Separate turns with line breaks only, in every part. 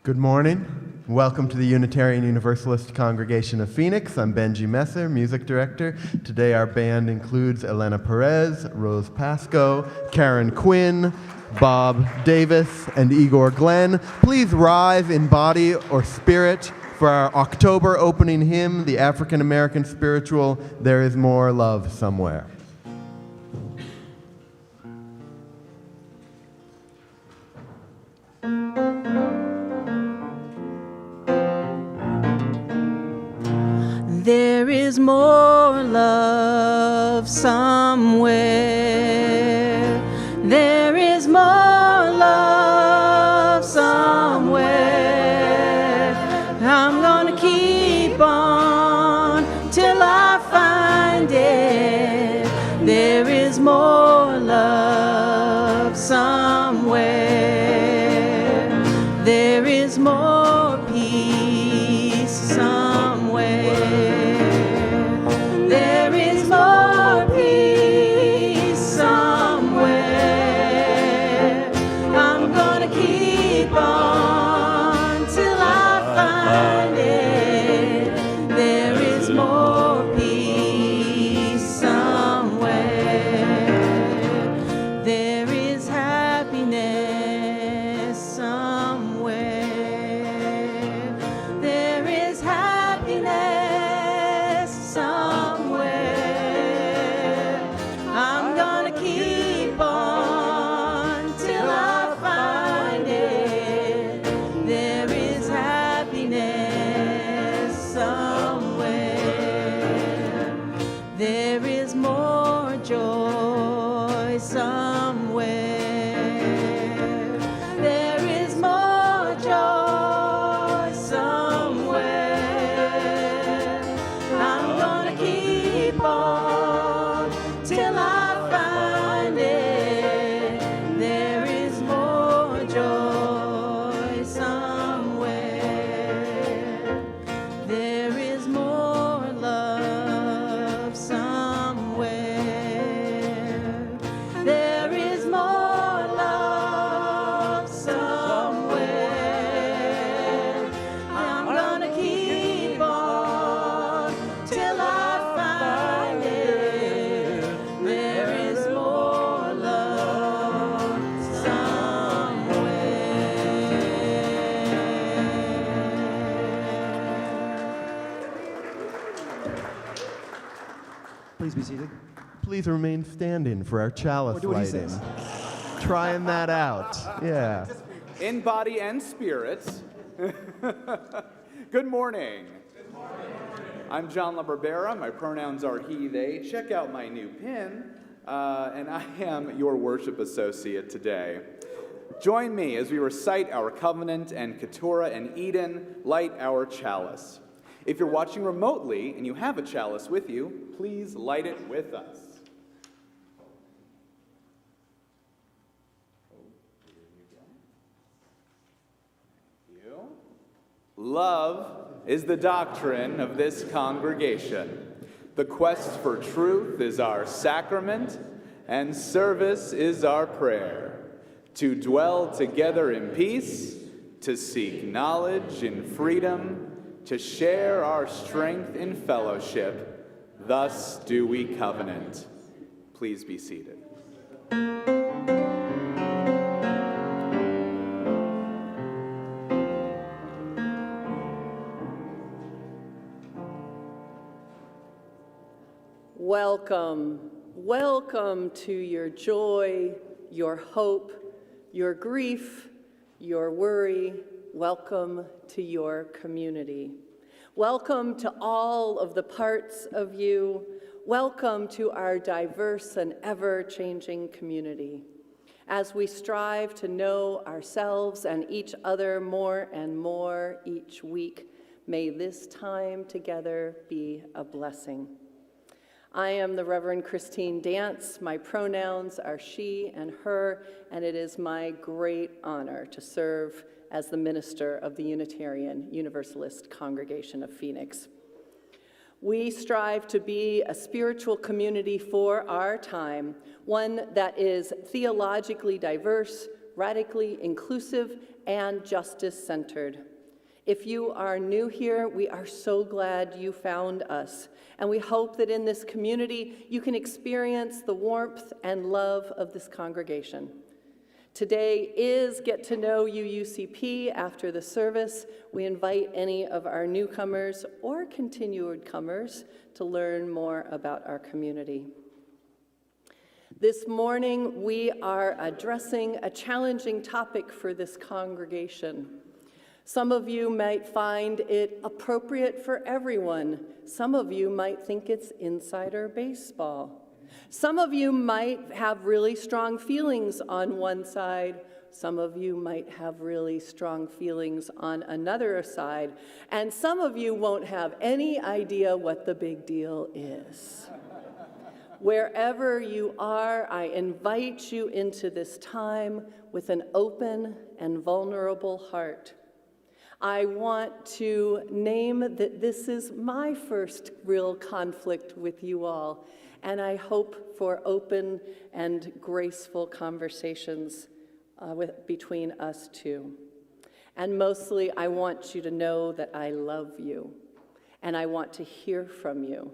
Good morning. Welcome to the Unitarian Universalist Congregation of Phoenix. I'm Benji Messer, music director. Today our band includes Elena Perez, Rose Pasco, Karen Quinn, Bob Davis, and Igor Glenn. Please rise in body or spirit for our October opening hymn, the African American spiritual, There Is More Love Somewhere.
There is more love somewhere. There is more love somewhere. I'm gonna keep on till I find it. There is more love somewhere. There is more peace somewhere. There is more peace somewhere. I'm gonna keep on till I find it. There is more peace somewhere. There is happiness somewhere. There is happiness somewhere. I'm gonna keep on till I find it. There is happiness somewhere. There is more joy somewhere. There is more joy somewhere. I'm gonna keep on till I find it. There is more joy somewhere. There is more love somewhere. There is more love somewhere. I'm gonna keep on till I find it. There is more love somewhere.
Please be seated.
Please remain standing for our chalice
Or do what he
lighting.
says.
Trying that out. Yeah.
In body and spirit. Good morning. I'm John LaBarbera. My pronouns are he, they. Check out my new pin. And I am your worship associate today. Join me as we recite our covenant and Keturah and Eden, light our chalice. If you're watching remotely and you have a chalice with you, please light it with us. Love is the doctrine of this congregation. The quest for truth is our sacrament, and service is our prayer. To dwell together in peace, to seek knowledge in freedom, to share our strength in fellowship, thus do we covenant. Please be seated.
Welcome, welcome to your joy, your hope, your grief, your worry. Welcome to your community. Welcome to all of the parts of you. Welcome to our diverse and ever-changing community. As we strive to know ourselves and each other more and more each week, may this time together be a blessing. I am the Reverend Christine Dance. My pronouns are she and her, and it is my great honor to serve as the minister of the Unitarian Universalist Congregation of Phoenix. We strive to be a spiritual community for our time, one that is theologically diverse, radically inclusive, and justice-centered. If you are new here, we are so glad you found us, and we hope that in this community you can experience the warmth and love of this congregation. Today is Get to Know UUCP after the service. We invite any of our newcomers or continued comers to learn more about our community. This morning, we are addressing a challenging topic for this congregation. Some of you might find it appropriate for everyone. Some of you might think it's insider baseball. Some of you might have really strong feelings on one side. Some of you might have really strong feelings on another side. And some of you won't have any idea what the big deal is. Wherever you are, I invite you into this time with an open and vulnerable heart. I want to name that this is my first real conflict with you all, and I hope for open and graceful conversations between us two. And mostly, I want you to know that I love you, and I want to hear from you,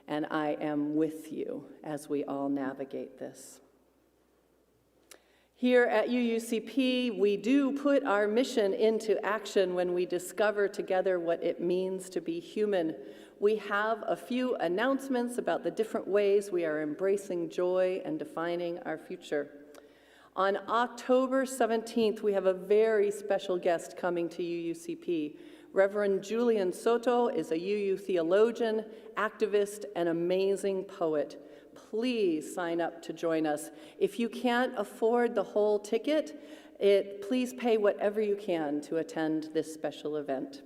and I am with you as we all navigate this. Here at UUCP, we do put our mission into action when we discover together what it means to be human. We have a few announcements about the different ways we are embracing joy and defining our future. On October 17th, we have a very special guest coming to UUCP. Reverend Julian Soto is a UU theologian, activist, and amazing poet. Please sign up to join us. If you can't afford the whole ticket, please pay whatever you can to attend this special event.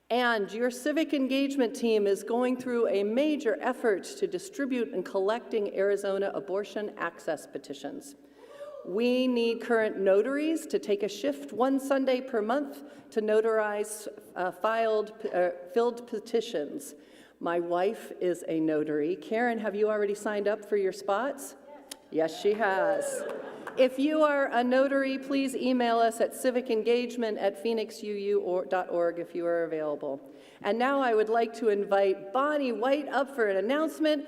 And your civic engagement team is going through a major effort to distribute and collecting Arizona abortion access petitions. We need current notaries to take a shift one Sunday per month to notarize filled petitions. My wife is a notary. Karen, have you already signed up for your spots? Yes, she has. If you are a notary, please email us at civicengagement@phoenixuu.org if you are available. And now I would like to invite Bonnie White up for an announcement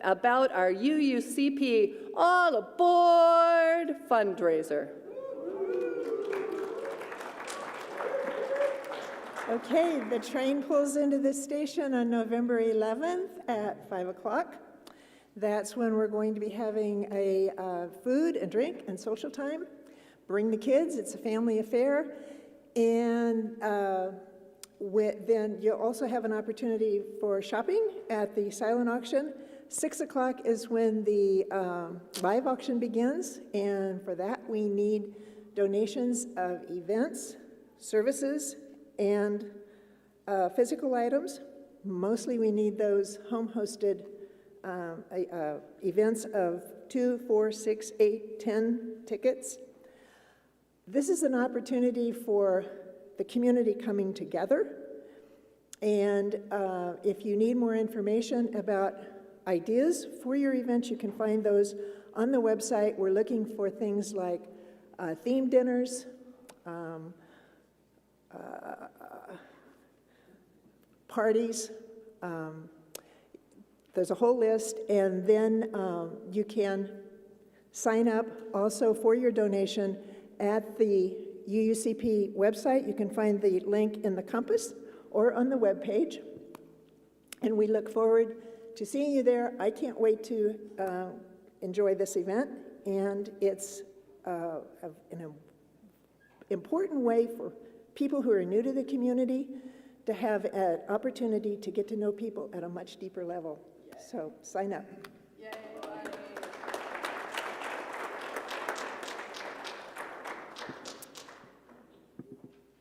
about our UUCP All Aboard fundraiser.
Okay, the train pulls into this station on November 11th at 5 o'clock. That's when we're going to be having a food and drink and social time. Bring the kids, it's a family affair. And then you'll also have an opportunity for shopping at the silent auction. 6 o'clock is when the live auction begins, and for that we need donations of events, services, and physical items. Mostly we need those home-hosted events of 2, 4, 6, 8, 10 tickets. This is an opportunity for the community coming together. And if you need more information about ideas for your events, you can find those on the website. We're looking for things like theme dinners, parties. There's a whole list, and then you can sign up also for your donation at the UUCP website. You can find the link in the compass or on the webpage, and we look forward to seeing you there. I can't wait to enjoy this event, and it's an important way for people who are new to the community to have an opportunity to get to know people at a much deeper level. So sign up.
Yay.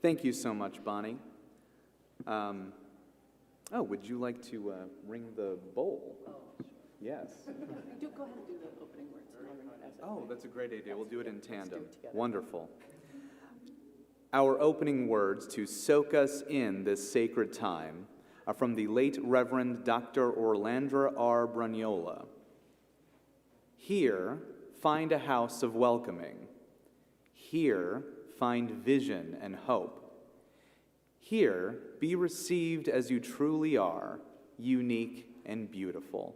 Thank you so much, Bonnie. Would you like to ring the bowl? Oh, sure. Yes.
Go ahead and do the opening words.
Oh, that's a great idea. We'll do it in tandem. Wonderful. Our opening words to soak us in this sacred time are from the late Reverend Dr. Orlandra R. Bruniola. Here, find a house of welcoming. Here, find vision and hope. Here, be received as you truly are, unique and beautiful.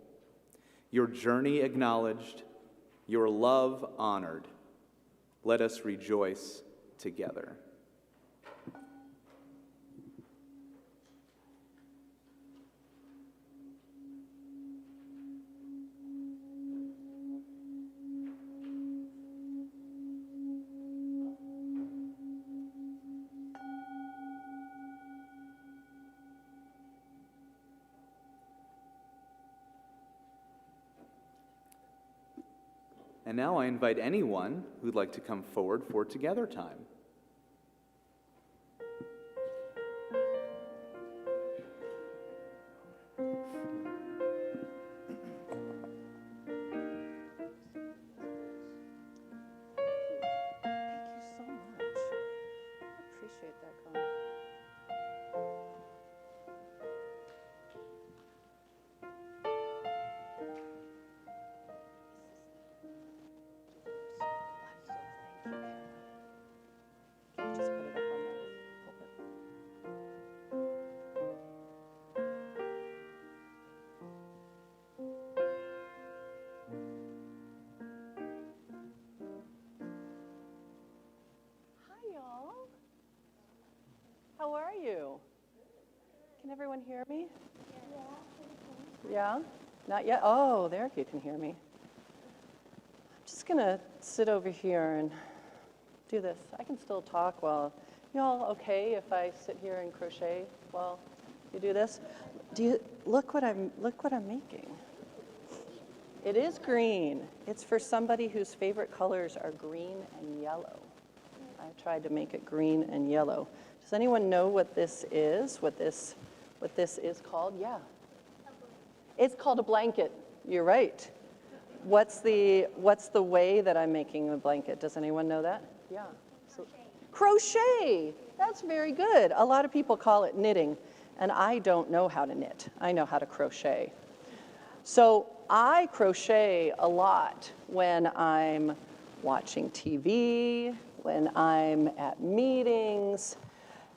Your journey acknowledged, your love honored. Let us rejoice together. And now I invite anyone who'd like to come forward for Together time.
How are you? Can everyone hear me? Yeah? Not yet? Oh, there you can hear me. I'm just going to sit over here and do this. I can still talk while, y'all okay if I sit here and crochet while you do this? Look what I'm making. It is green. It's for somebody whose favorite colors are green and yellow. I tried to make it green and yellow. Does anyone know what this is? What this is called? Yeah. It's called a blanket. You're right. What's the way that I'm making a blanket? Does anyone know that? Yeah. Crochet. That's very good. A lot of people call it knitting, and I don't know how to knit. I know how to crochet. So I crochet a lot when I'm watching TV, when I'm at meetings.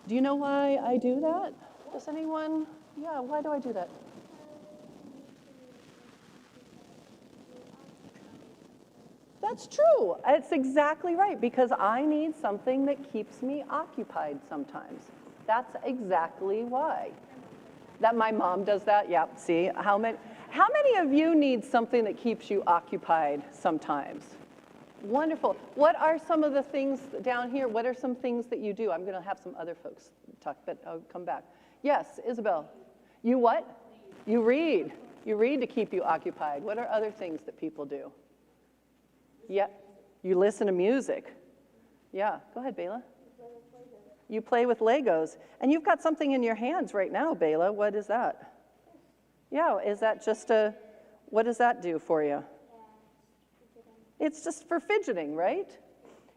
Do you know why I do that? Does anyone? Yeah, why do I do that? That's true. It's exactly right, because I need something that keeps me occupied sometimes. That's exactly why. That my mom does that? Yeah, see, how many of you need something that keeps you occupied sometimes? Wonderful. What are some of the things down here? What are some things that you do? I'm going to have some other folks talk, but I'll come back. Yes, Isabel. You what? You read. You read to keep you occupied. What are other things that people do? Yeah, you listen to music. Yeah, go ahead, Bela. You play with Legos. And you've got something in your hands right now, Bela. What is that? Yeah, is that just what does that do for you? It's just for fidgeting, right?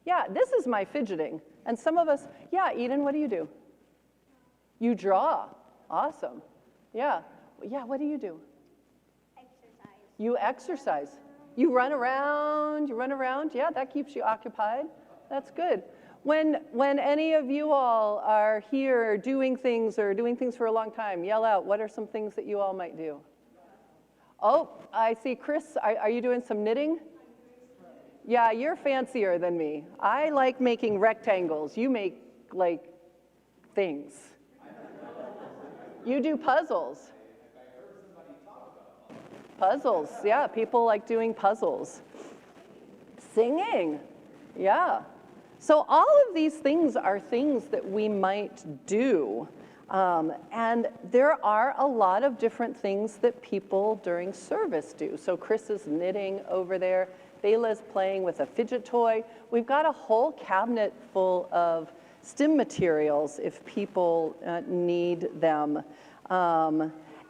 Yeah, this is my fidgeting. And some of us, yeah, Eden, what do you do? You draw. Awesome. Yeah. Yeah, what do you do?
Exercise.
You exercise. You run around, yeah, that keeps you occupied. That's good. When any of you all are here doing things or doing things for a long time, yell out, what are some things that you all might do? Oh, I see Chris, are you doing some knitting? Yeah, you're fancier than me. I like making rectangles. You make, like, things. You do puzzles. Puzzles, yeah, people like doing puzzles. Singing, yeah. So all of these things are things that we might do. And there are a lot of different things that people during service do. So Chris is knitting over there. Bela's playing with a fidget toy. We've got a whole cabinet full of STEM materials if people need them.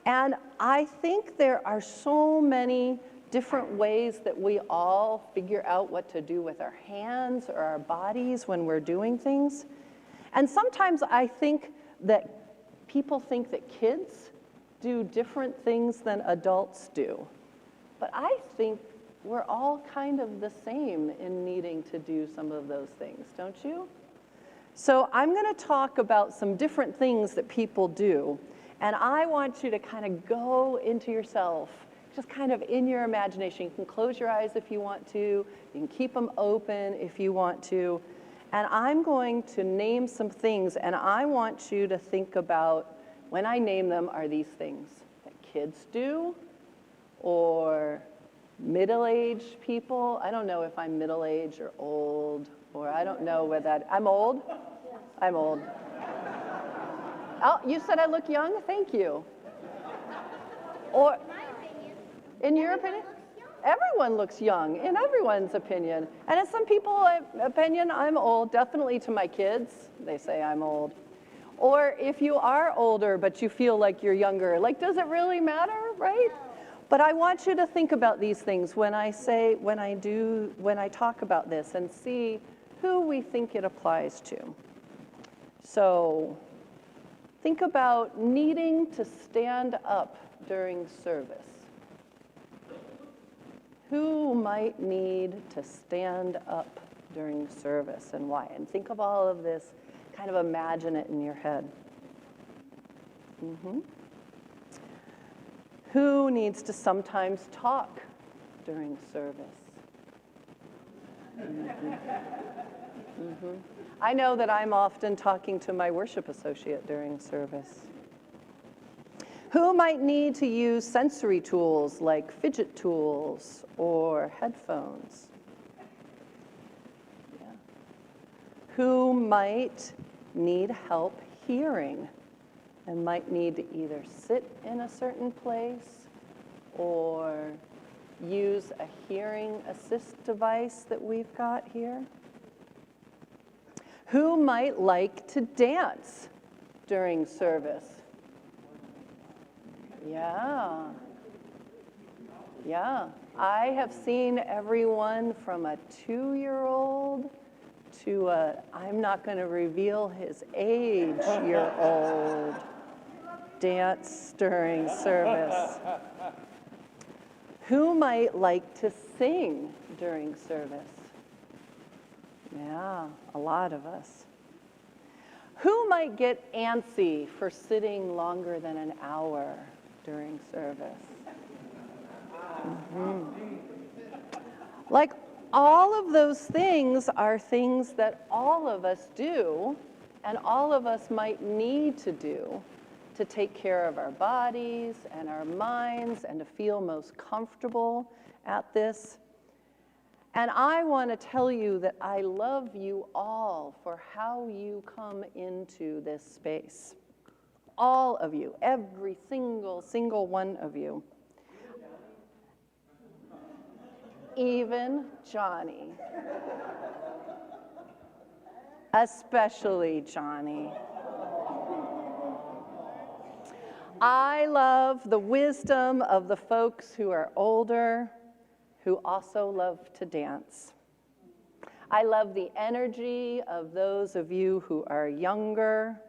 And I think there are so many different ways that we all figure out what to do with our hands or our bodies when we're doing things. And sometimes I think that people think that kids do different things than adults do. But I think we're all kind of the same in needing to do some of those things, don't you? So I'm going to talk about some different things that people do, and I want you to kind of go into yourself, just kind of in your imagination. You can close your eyes if you want to. You can keep them open if you want to. And I'm going to name some things, and I want you to think about, when I name them, are these things that kids do or middle-aged people? I don't know if I'm middle-aged or old, or I don't know whether that, I'm old? I'm old. Oh, you said I look young? Thank you. Or, in your opinion? Everyone looks young, in everyone's opinion. And in some people's opinion, I'm old. Definitely to my kids, they say I'm old. Or if you are older, but you feel like you're younger, like, does it really matter, right? But I want you to think about these things when I talk about this, and see who we think it applies to. So think about needing to stand up during service. Who might need to stand up during service, and why? And think of all of this, kind of imagine it in your head. Who needs to sometimes talk during service? I know that I'm often talking to my worship associate during service. Who might need to use sensory tools like fidget tools or headphones? Yeah. Who might need help hearing and might need to either sit in a certain place or use a hearing assist device that we've got here? Who might like to dance during service? Yeah. I have seen everyone from a 2-year-old to a, I'm not going to reveal his age, year old, dance during service. Who might like to sing during service? Yeah, a lot of us. Who might get antsy for sitting longer than an hour during service? Like, all of those things are things that all of us do, and all of us might need to do to take care of our bodies and our minds and to feel most comfortable at this. And I want to tell you that I love you all for how you come into this space. All of you, every single one of you. Even Johnny. Especially Johnny. I love the wisdom of the folks who are older, who also love to dance. I love the energy of those of you who are younger,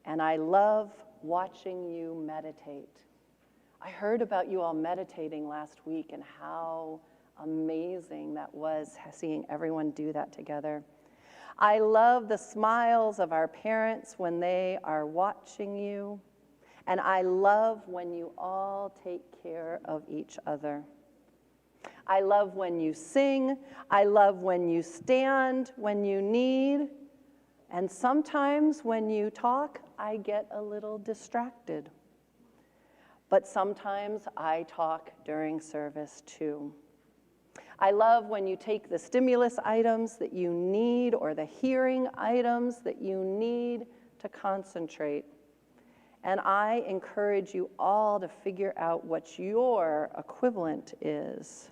and I love watching you meditate. I heard about you all meditating last week and how amazing that was, seeing everyone do that together. I love the smiles of our parents when they are watching you, and I love when you all take care of each other. I love when you sing. I love when you stand when you need. And sometimes when you talk, I get a little distracted. But sometimes I talk during service too. I love when you take the stimulus items that you need or the hearing items that you need to concentrate. And I encourage you all to figure out what your equivalent is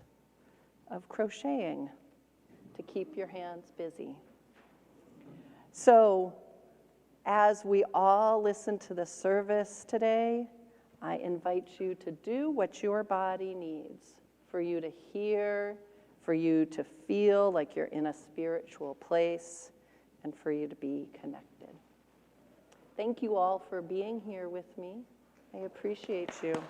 of crocheting to keep your hands busy. So, as we all listen to the service today, I invite you to do what your body needs for you to hear, for you to feel like you're in a spiritual place, and for you to be connected. Thank you all for being here with me. I appreciate you.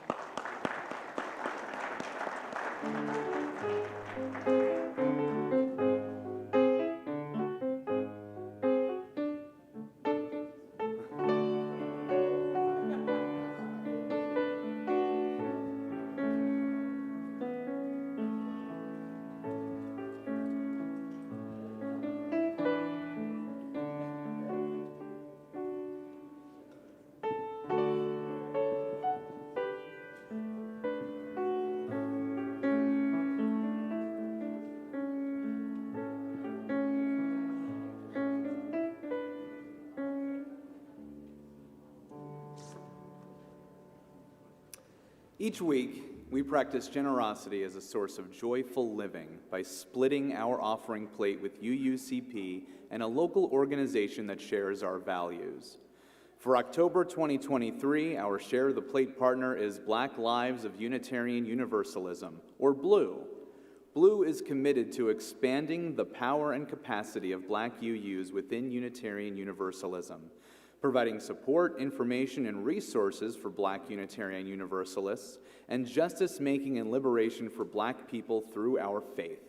Each week, we practice generosity as a source of joyful living by splitting our offering plate with UUCP and a local organization that shares our values. For October 2023, our Share of the Plate partner is Black Lives of Unitarian Universalism, or BLUE. BLUE is committed to expanding the power and capacity of Black UUs within Unitarian Universalism, providing support, information, and resources for Black Unitarian Universalists, and justice-making and liberation for Black people through our faith.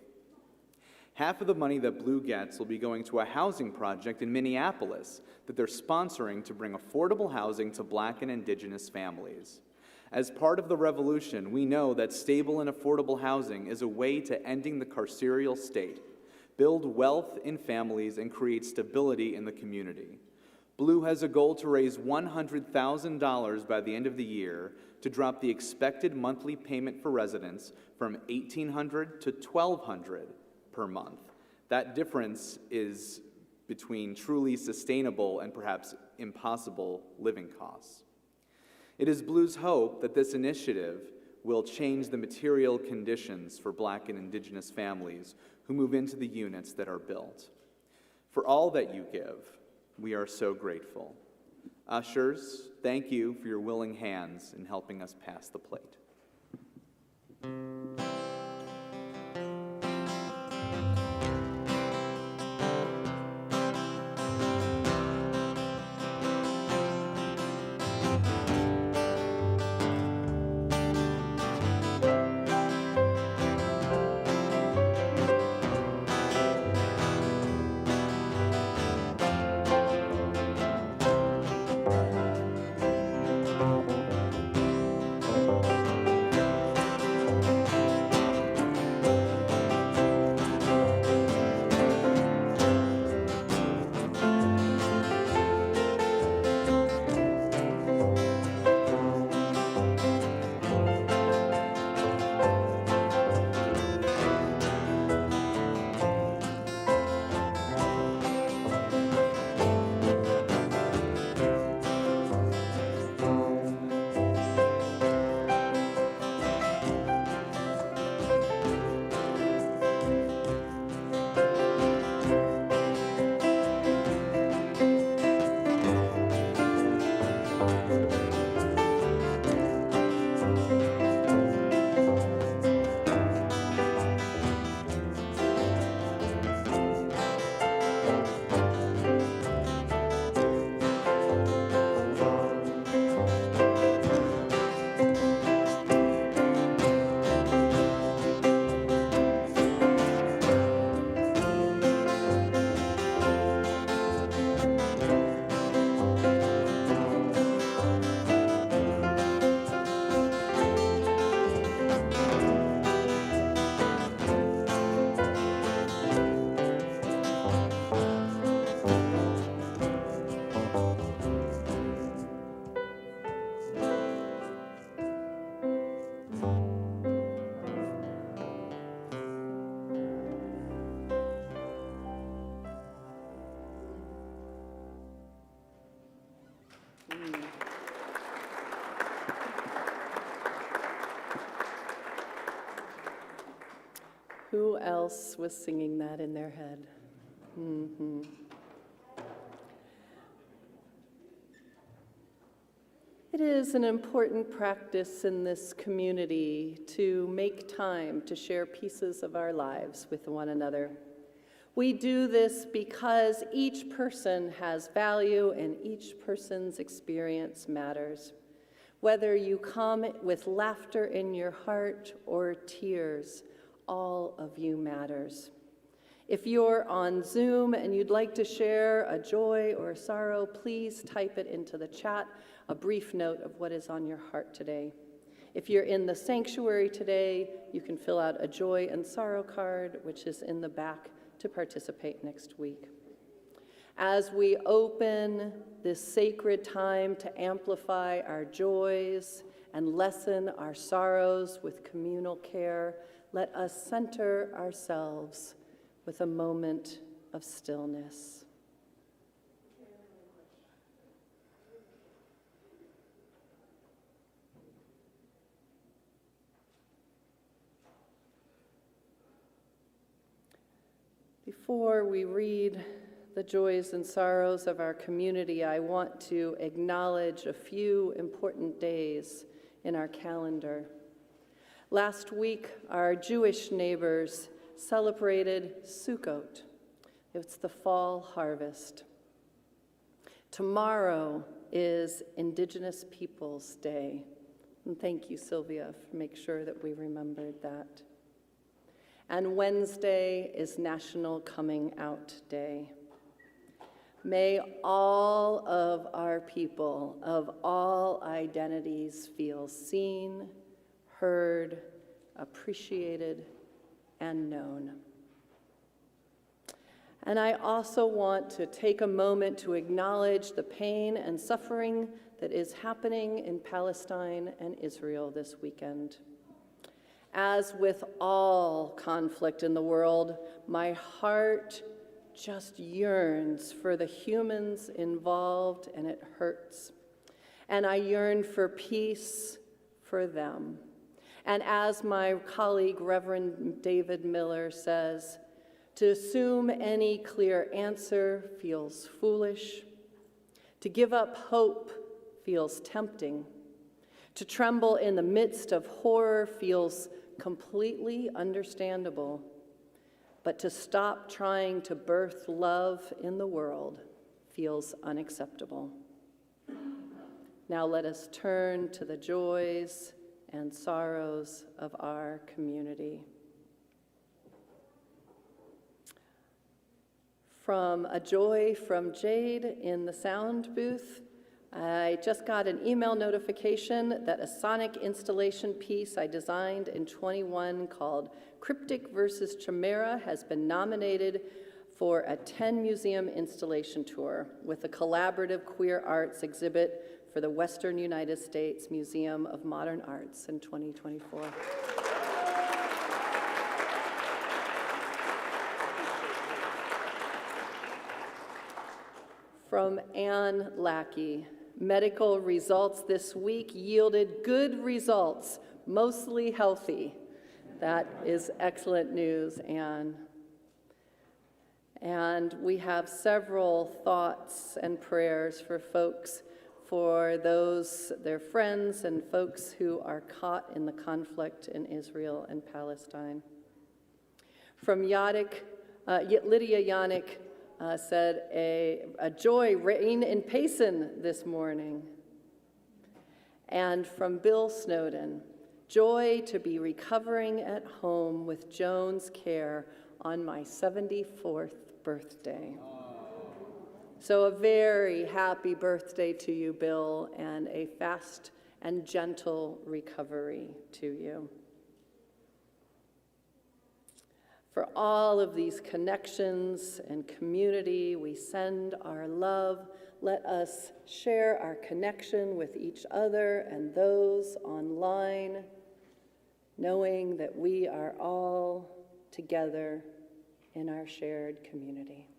Half of the money that BLUE gets will be going to a housing project in Minneapolis that they're sponsoring to bring affordable housing to Black and Indigenous families. As part of the revolution, we know that stable and affordable housing is a way to ending the carceral state, build wealth in families, and create stability in the community. BLUE has a goal to raise $100,000 by the end of the year to drop the expected monthly payment for residents from $1,800 to $1,200 per month. That difference is between truly sustainable and perhaps impossible living costs. It is BLUE's hope that this initiative will change the material conditions for Black and Indigenous families who move into the units that are built. For all that you give, we are so grateful. Ushers, thank you for your willing hands in helping us pass the plate.
Who else was singing that in their head? It is an important practice in this community to make time to share pieces of our lives with one another. We do this because each person has value and each person's experience matters. Whether you come with laughter in your heart or tears, all of you matters. If you're on Zoom and you'd like to share a joy or a sorrow, please type it into the chat, a brief note of what is on your heart today. If you're in the sanctuary today, you can fill out a joy and sorrow card, which is in the back to participate next week. As we open this sacred time to amplify our joys and lessen our sorrows with communal care, let us center ourselves with a moment of stillness. Before we read the joys and sorrows of our community, I want to acknowledge a few important days in our calendar. Last week, our Jewish neighbors celebrated Sukkot. It's the fall harvest. Tomorrow is Indigenous Peoples Day. And thank you, Sylvia, for making sure that we remembered that. And Wednesday is National Coming Out Day. May all of our people of all identities feel seen, heard, appreciated, and known. And I also want to take a moment to acknowledge the pain and suffering that is happening in Palestine and Israel this weekend. As with all conflict in the world, my heart just yearns for the humans involved, and it hurts. And I yearn for peace for them. And as my colleague, Reverend David Miller, says, to assume any clear answer feels foolish. To give up hope feels tempting. To tremble in the midst of horror feels completely understandable. But to stop trying to birth love in the world feels unacceptable. Now let us turn to the joys and sorrows of our community. From a joy from Jade in the sound booth, I just got an email notification that a sonic installation piece I designed in 21 called Cryptic versus Chimera has been nominated for a 10 museum installation tour with a collaborative queer arts exhibit for the Western United States Museum of Modern Arts in 2024. From Ann Lackey, medical results this week yielded good results, mostly healthy. That is excellent news, Ann. And we have several thoughts and prayers for folks, for those, their friends and folks who are caught in the conflict in Israel and Palestine. From Lydia Yannick, said a joy reign in Payson this morning. And from Bill Snowden, joy to be recovering at home with Joan's care on my 74th birthday. So a very happy birthday to you, Bill, and a fast and gentle recovery to you. For all of these connections and community, we send our love. Let us share our connection with each other and those online, knowing that we are all together in our shared community.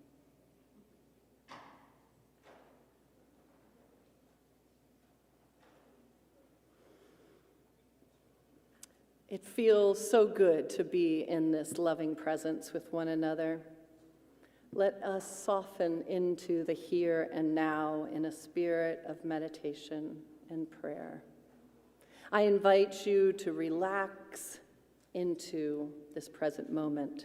It feels so good to be in this loving presence with one another. Let us soften into the here and now in a spirit of meditation and prayer. I invite you to relax into this present moment.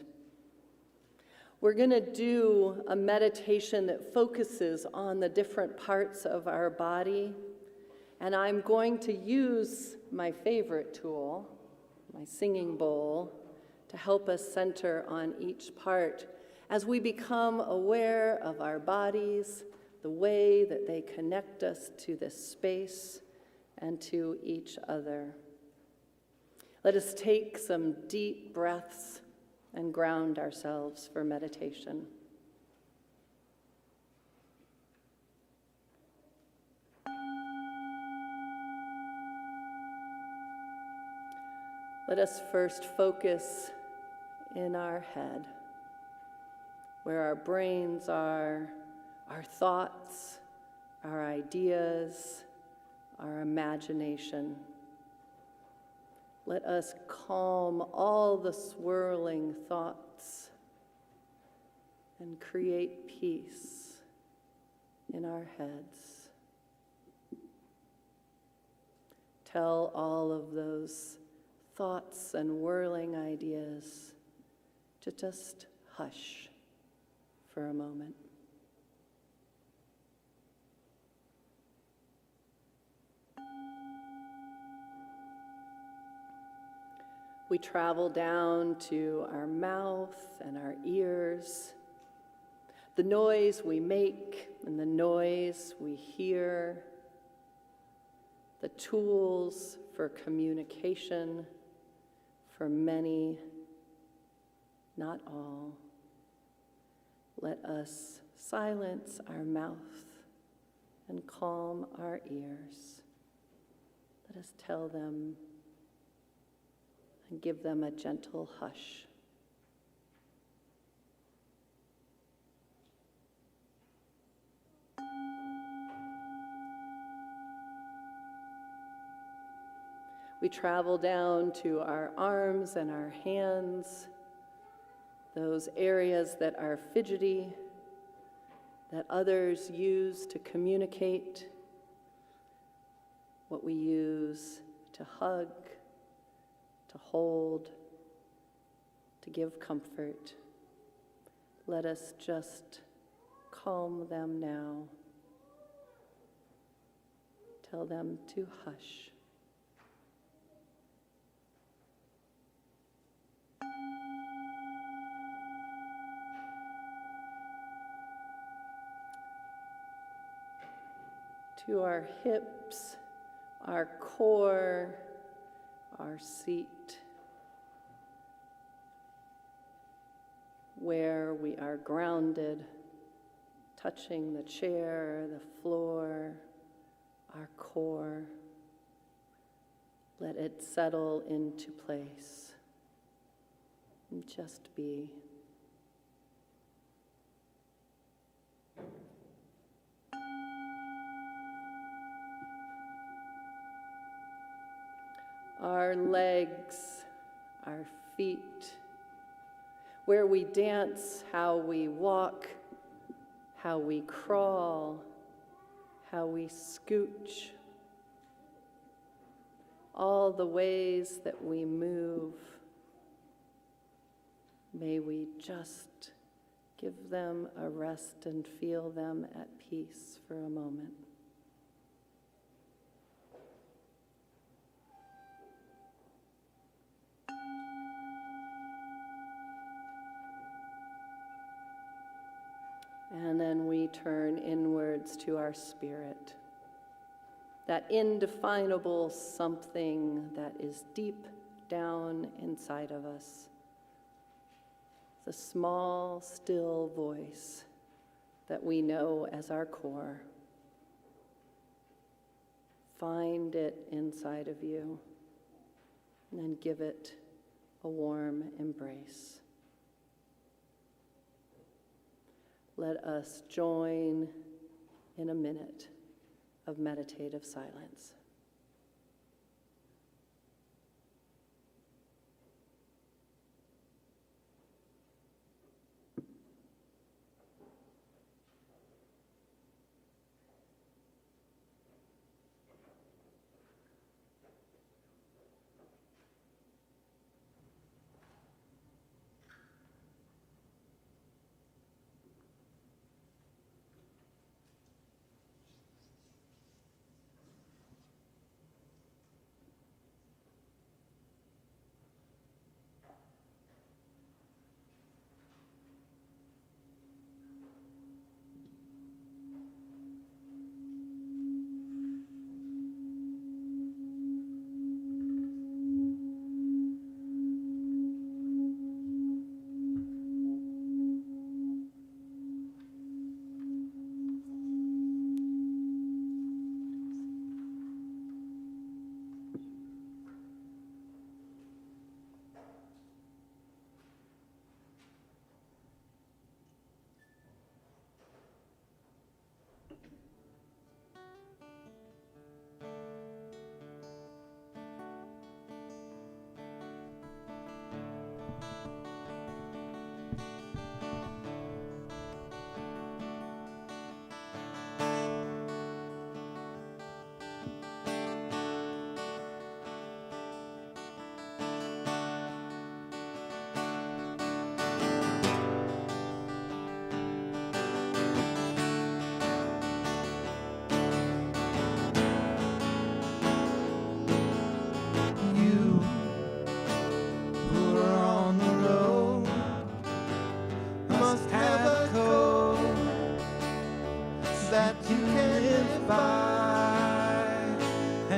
We're going to do a meditation that focuses on the different parts of our body, and I'm going to use my favorite tool, my singing bowl, to help us center on each part as we become aware of our bodies, the way that they connect us to this space and to each other. Let us take some deep breaths and ground ourselves for meditation. Let us first focus in our head, where our brains are, our thoughts, our ideas, our imagination. Let us calm all the swirling thoughts and create peace in our heads. Tell all of those thoughts and whirling ideas to just hush for a moment. We travel down to our mouth and our ears, the noise we make and the noise we hear, the tools for communication for many, not all. Let us silence our mouth and calm our ears. Let us tell them and give them a gentle hush. We travel down to our arms and our hands, those areas that are fidgety, that others use to communicate, what we use to hug, to hold, to give comfort. Let us just calm them now. Tell them to hush. To our hips, our core, our seat, where we are grounded, touching the chair, the floor, our core. Let it settle into place and just be. Our legs, our feet, where we dance, how we walk, how we crawl, how we scooch, all the ways that we move. May we just give them a rest and feel them at peace for a moment. And then we turn inwards to our spirit, that indefinable something that is deep down inside of us, the small, still voice that we know as our core. Find it inside of you, and then give it a warm embrace. Let us join in a minute of meditative silence.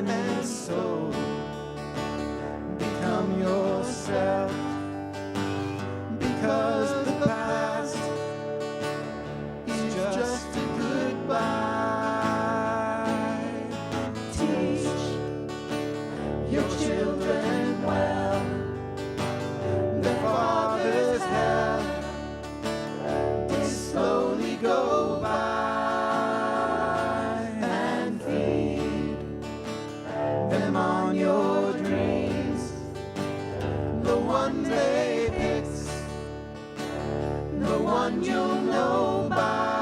and so become yourself, because the past is just a goodbye. Teach your children well, the Father's hell will slowly go by, and feed them on your dreams, the one they pick, the one you'll know by.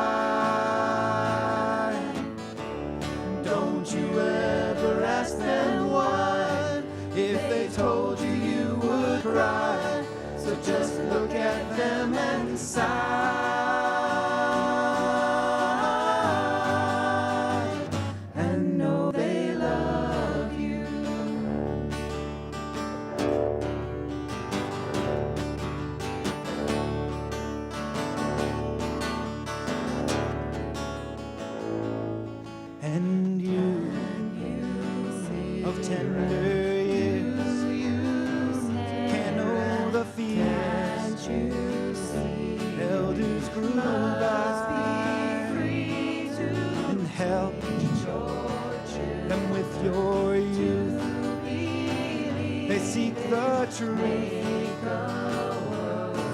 Don't you ever ask them why, if they told you you would cry. So just look at them and sigh, and know they love you. And you of tender years can know the fears elders grew by, and help them with your youth. They seek the truth,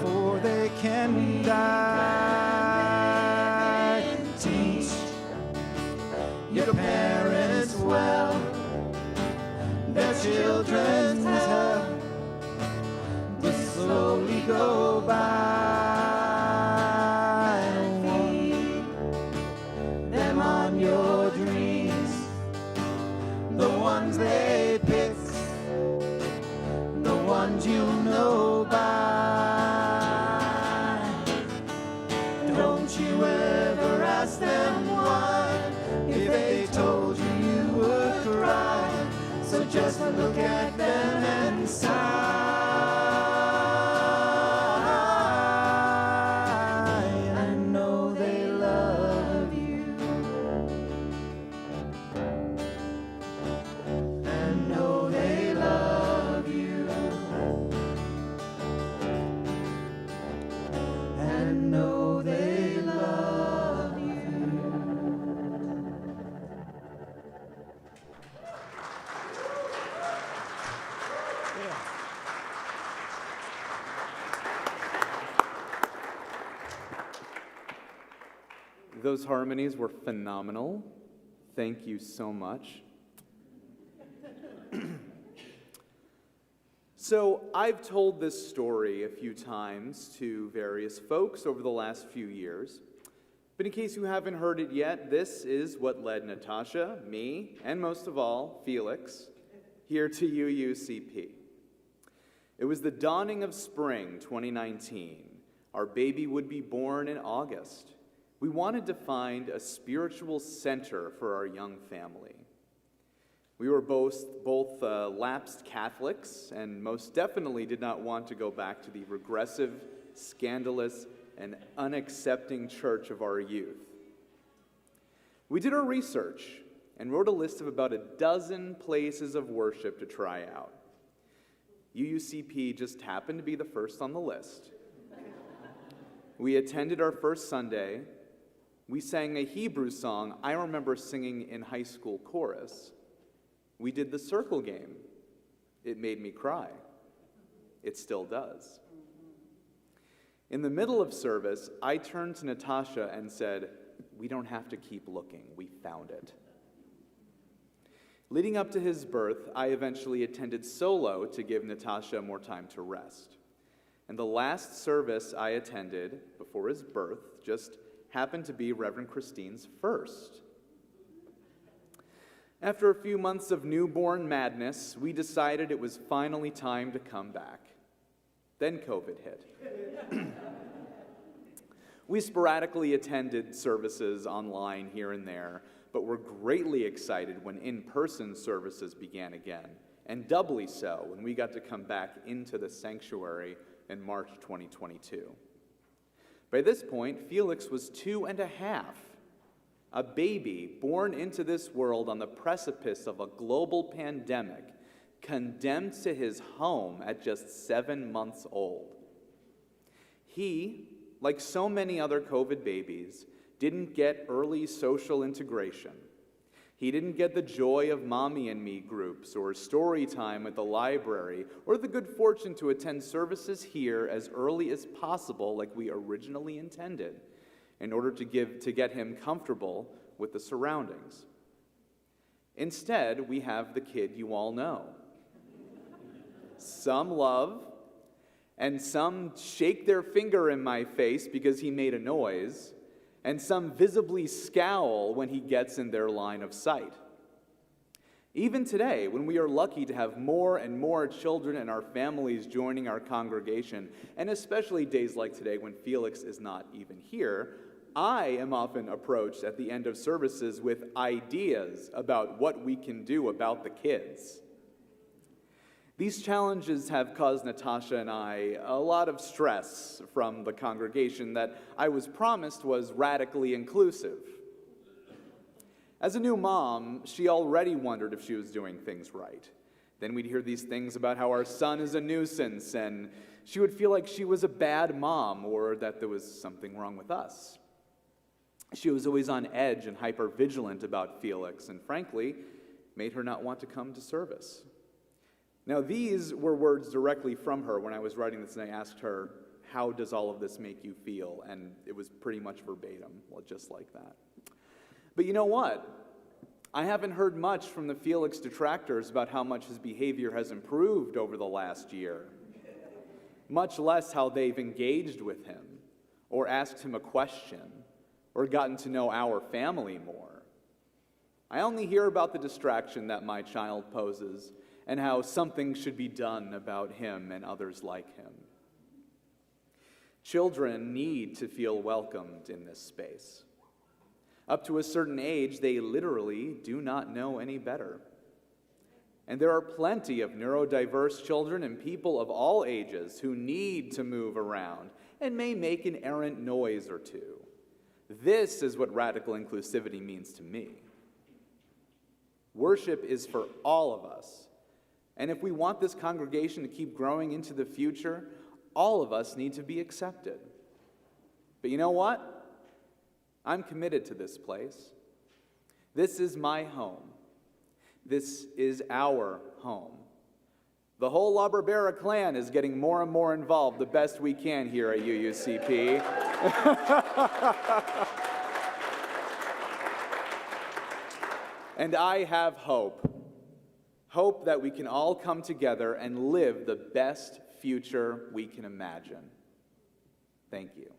for they can die. Teach your parents well, their children's hell will slowly go by. Feed them on your dreams, the ones they pick, the ones you'll know by. Don't you ever ask them why, if they told you you would cry. So just look at them and sigh, and know they love you, and know they love you, and know they love you.
Those harmonies were phenomenal. Thank you so much. So I've told this story a few times to various folks over the last few years. But in case you haven't heard it yet, this is what led Natasha, me, and most of all, Felix, here to UUCP. It was the dawning of spring 2019. Our baby would be born in August. We wanted to find a spiritual center for our young family. We were both lapsed Catholics and most definitely did not want to go back to the regressive, scandalous, and unaccepting church of our youth. We did our research and wrote a list of about a dozen places of worship to try out. UUCP just happened to be the first on the list. We attended our first Sunday. We sang a Hebrew song I remember singing in high school chorus. We did the circle game. It made me cry. It still does. In the middle of service, I turned to Natasha and said, "We don't have to keep looking. We found it." Leading up to his birth, I eventually attended solo to give Natasha more time to rest. And the last service I attended before his birth just happened to be Reverend Christine's first. After a few months of newborn madness, we decided it was finally time to come back. Then COVID hit. We sporadically attended services online here and there, but were greatly excited when in-person services began again, and doubly so when we got to come back into the sanctuary in March 2022. By this point, Felix was 2.5. a baby born into this world on the precipice of a global pandemic, condemned to his home at just 7 months old. He, like so many other COVID babies, didn't get early social integration. He didn't get the joy of mommy and me groups or story time at the library or the good fortune to attend services here as early as possible like we originally intended in order to get him comfortable with the surroundings. Instead, we have the kid you all know. Some love, and some shake their finger in my face because he made a noise, and some visibly scowl when he gets in their line of sight. Even today, when we are lucky to have more and more children and our families joining our congregation, and especially days like today when Felix is not even here, I am often approached at the end of services with ideas about what we can do about the kids. These challenges have caused Natasha and I a lot of stress from the congregation that I was promised was radically inclusive. As a new mom, she already wondered if she was doing things right. Then we'd hear these things about how our son is a nuisance, and she would feel like she was a bad mom or that there was something wrong with us. She was always on edge and hyper-vigilant about Felix, and frankly, made her not want to come to service. Now, these were words directly from her when I was writing this, and I asked her, how does all of this make you feel? And it was pretty much verbatim, well, just like that. But you know what? I haven't heard much from the Felix detractors about how much his behavior has improved over the last year, much less how they've engaged with him, or asked him a question, or gotten to know our family more. I only hear about the distraction that my child poses, and how something should be done about him and others like him. Children need to feel welcomed in this space. Up to a certain age, they literally do not know any better. And there are plenty of neurodiverse children and people of all ages who need to move around and may make an errant noise or two. This is what radical inclusivity means to me. Worship is for all of us. And if we want this congregation to keep growing into the future, all of us need to be accepted. But you know what? I'm committed to this place. This is my home. This is our home. The whole LaBarbera clan is getting more and more involved the best we can here at UUCP. And I have hope. Hope that we can all come together and live the best future we can imagine. Thank you.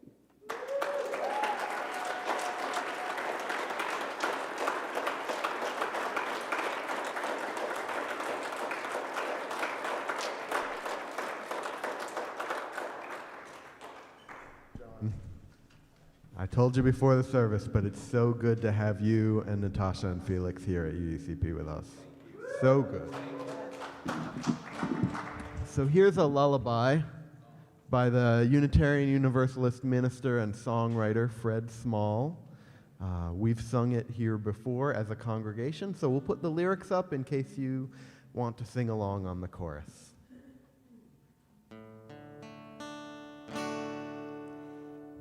I told you before the service, but it's so good to have you and Natasha and Felix here at UUCP with us. So good. So here's a lullaby by the Unitarian Universalist minister and songwriter Fred Small. We've sung it here before as a congregation, so we'll put the lyrics up in case you want to sing along on the chorus.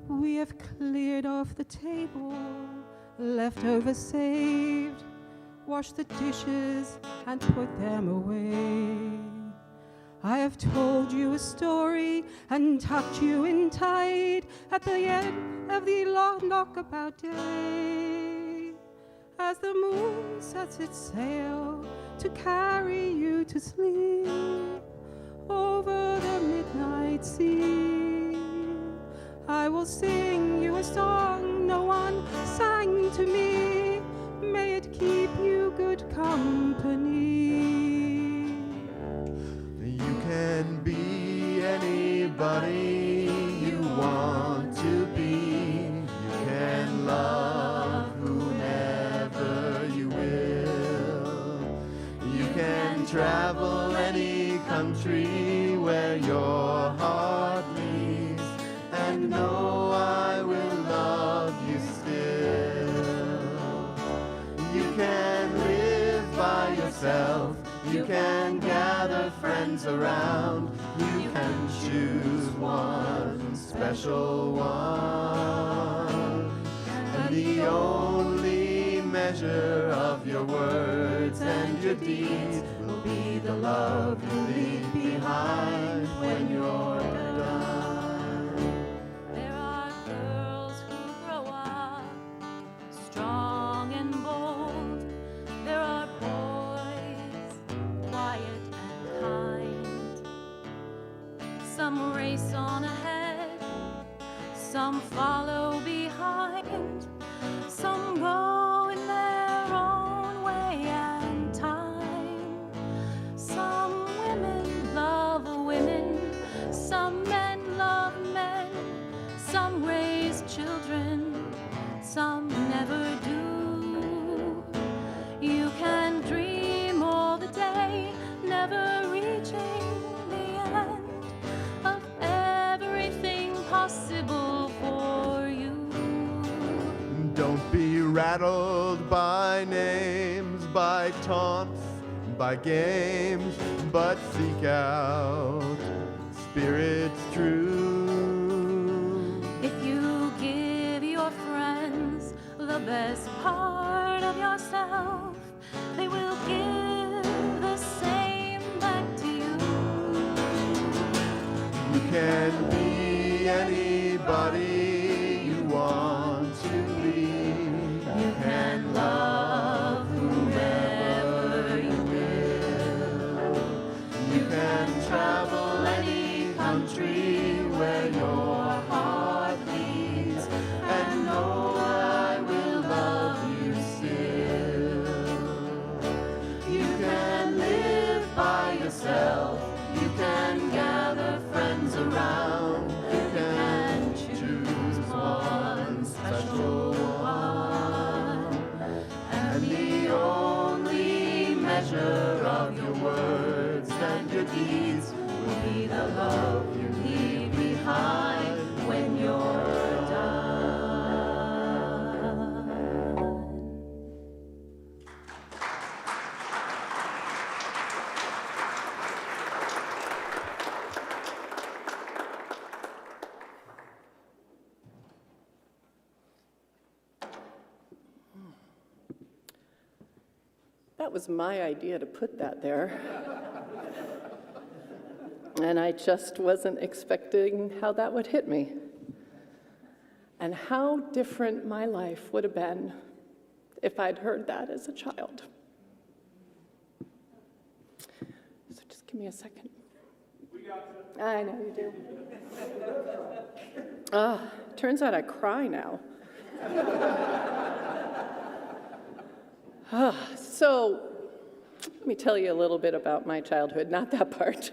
We have cleared off the table, leftovers saved, washed the dishes and put them away. I have told you a story and tucked you in tight at the end of the long knockabout day. As the moon sets its sail to carry you to sleep over the midnight sea, I will sing you a song no one sang to me. May it keep you good company.
You can be anybody you want to be. You can love whomever you will. You can travel any country where your heart leads, and know I will love you still.
yourself. You can gather friends around. You can choose one special one. And the only measure of your words and your deeds will be the love you leave behind when you're done.
There are girls who grow up strong and bold. There are boys quiet and kind. Some race on ahead, some follow behind. Some go in their own way and time. Some women love women, some men love men, some raise children, some never do. You can dream all the day, never reaching the end of everything possible for you.
Don't be rattled by names, by taunts, by games, but seek out spirits true.
If you give your friends the best part of yourself, they will give the same back to you.
You can be anybody you want to be.
You can love whomever you will.
You can travel any country where your heart leads, and know I will love you still. You can live by yourself. You can gather friends around. You can choose one special one. And the only measure of your words and your deeds will be the love you leave behind when you're done.
That was my idea to put that there. And I just wasn't expecting how that would hit me. And how different my life would have been if I'd heard that as a child. So just give me a second. I know you do. Turns out I cry now. So, let me tell you a little bit about my childhood, not that part.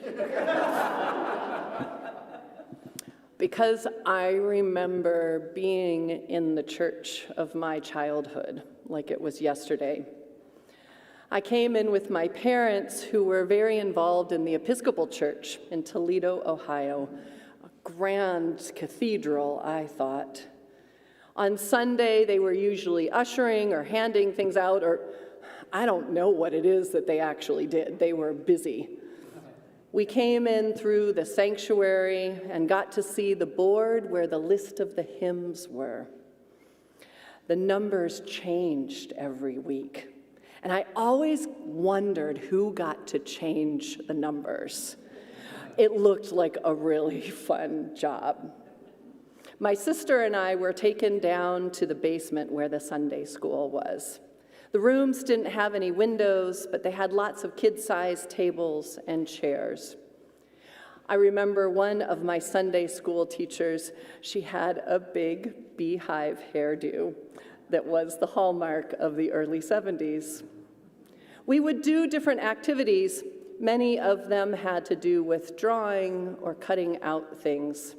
Because I remember being in the church of my childhood like it was yesterday. I came in with my parents, who were very involved in the Episcopal Church in Toledo, Ohio. A grand cathedral, I thought. On Sunday, they were usually ushering or handing things out, or I don't know what it is that they actually did. They were busy. We came in through the sanctuary and got to see the board where the list of the hymns were. The numbers changed every week, and I always wondered who got to change the numbers. It looked like a really fun job. My sister and I were taken down to the basement where the Sunday school was. The rooms didn't have any windows, but they had lots of kid-sized tables and chairs. I remember one of my Sunday school teachers, she had a big beehive hairdo that was the hallmark of the early 70s. We would do different activities. Many of them had to do with drawing or cutting out things.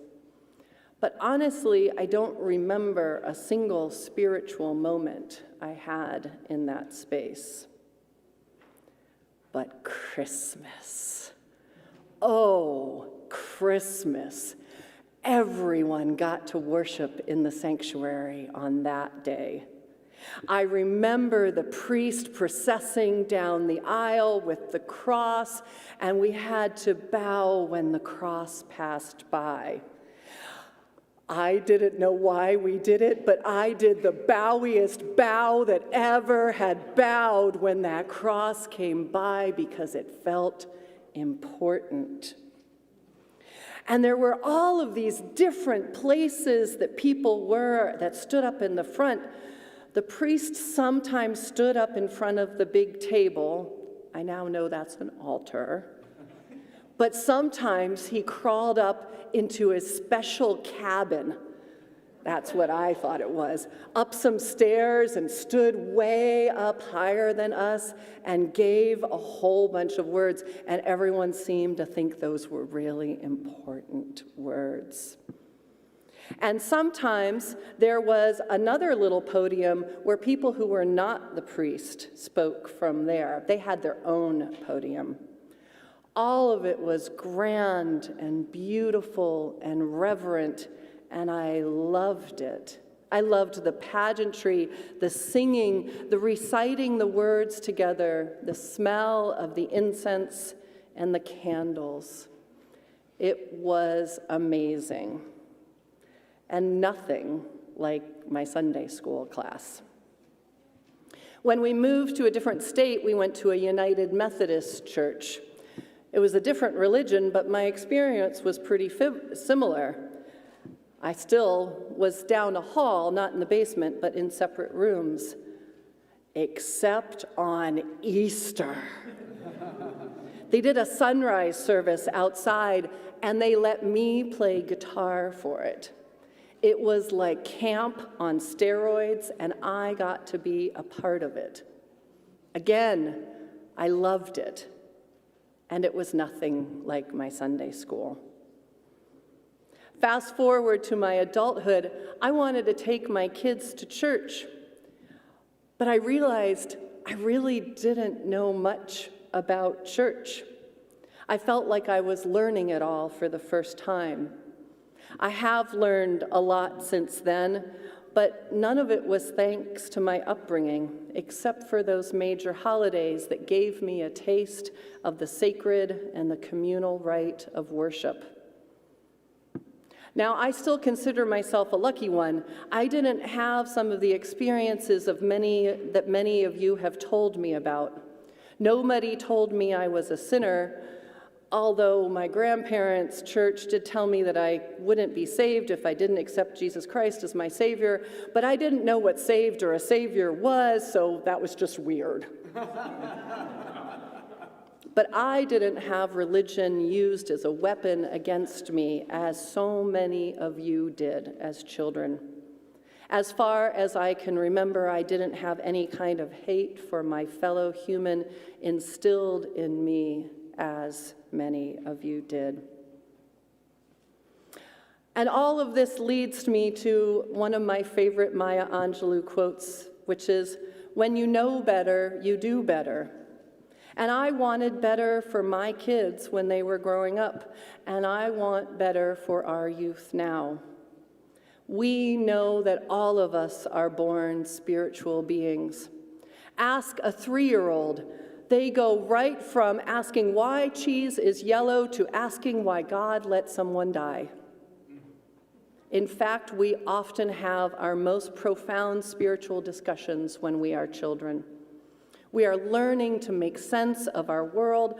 But honestly, I don't remember a single spiritual moment I had in that space. But Christmas. Oh, Christmas. Everyone got to worship in the sanctuary on that day. I remember the priest processing down the aisle with the cross, and we had to bow when the cross passed by. I didn't know why we did it, but I did the bowiest bow that ever had bowed when that cross came by because it felt important. And there were all of these different places that people were that stood up in the front. The priest sometimes stood up in front of the big table. I now know that's an altar. But sometimes he crawled up into his special cabin. That's what I thought it was. Up some stairs and stood way up higher than us and gave a whole bunch of words, and everyone seemed to think those were really important words. And sometimes there was another little podium where people who were not the priest spoke from there. They had their own podium. All of it was grand and beautiful and reverent, and I loved it. I loved the pageantry, the singing, the reciting the words together, the smell of the incense and the candles. It was amazing, and nothing like my Sunday school class. When we moved to a different state, we went to a United Methodist church. It was a different religion, but my experience was pretty similar. I still was down a hall, not in the basement, but in separate rooms, except on Easter. They did a sunrise service outside, and they let me play guitar for it. It was like camp on steroids, and I got to be a part of it. Again, I loved it. And it was nothing like my Sunday school. Fast forward to my adulthood, I wanted to take my kids to church, but I realized I really didn't know much about church. I felt like I was learning it all for the first time. I have learned a lot since then, but none of it was thanks to my upbringing, except for those major holidays that gave me a taste of the sacred and the communal rite of worship. Now, I still consider myself a lucky one. I didn't have some of the experiences that many of you have told me about. Nobody told me I was a sinner, although my grandparents' church did tell me that I wouldn't be saved if I didn't accept Jesus Christ as my Savior, but I didn't know what saved or a Savior was, so that was just weird. But I didn't have religion used as a weapon against me, as so many of you did as children. As far as I can remember, I didn't have any kind of hate for my fellow human instilled in me as many of you did. And all of this leads me to one of my favorite Maya Angelou quotes, which is, "When you know better, you do better." And I wanted better for my kids when they were growing up, and I want better for our youth now. We know that all of us are born spiritual beings. Ask a 3-year-old. They go right from asking why cheese is yellow to asking why God let someone die. In fact, we often have our most profound spiritual discussions when we are children. We are learning to make sense of our world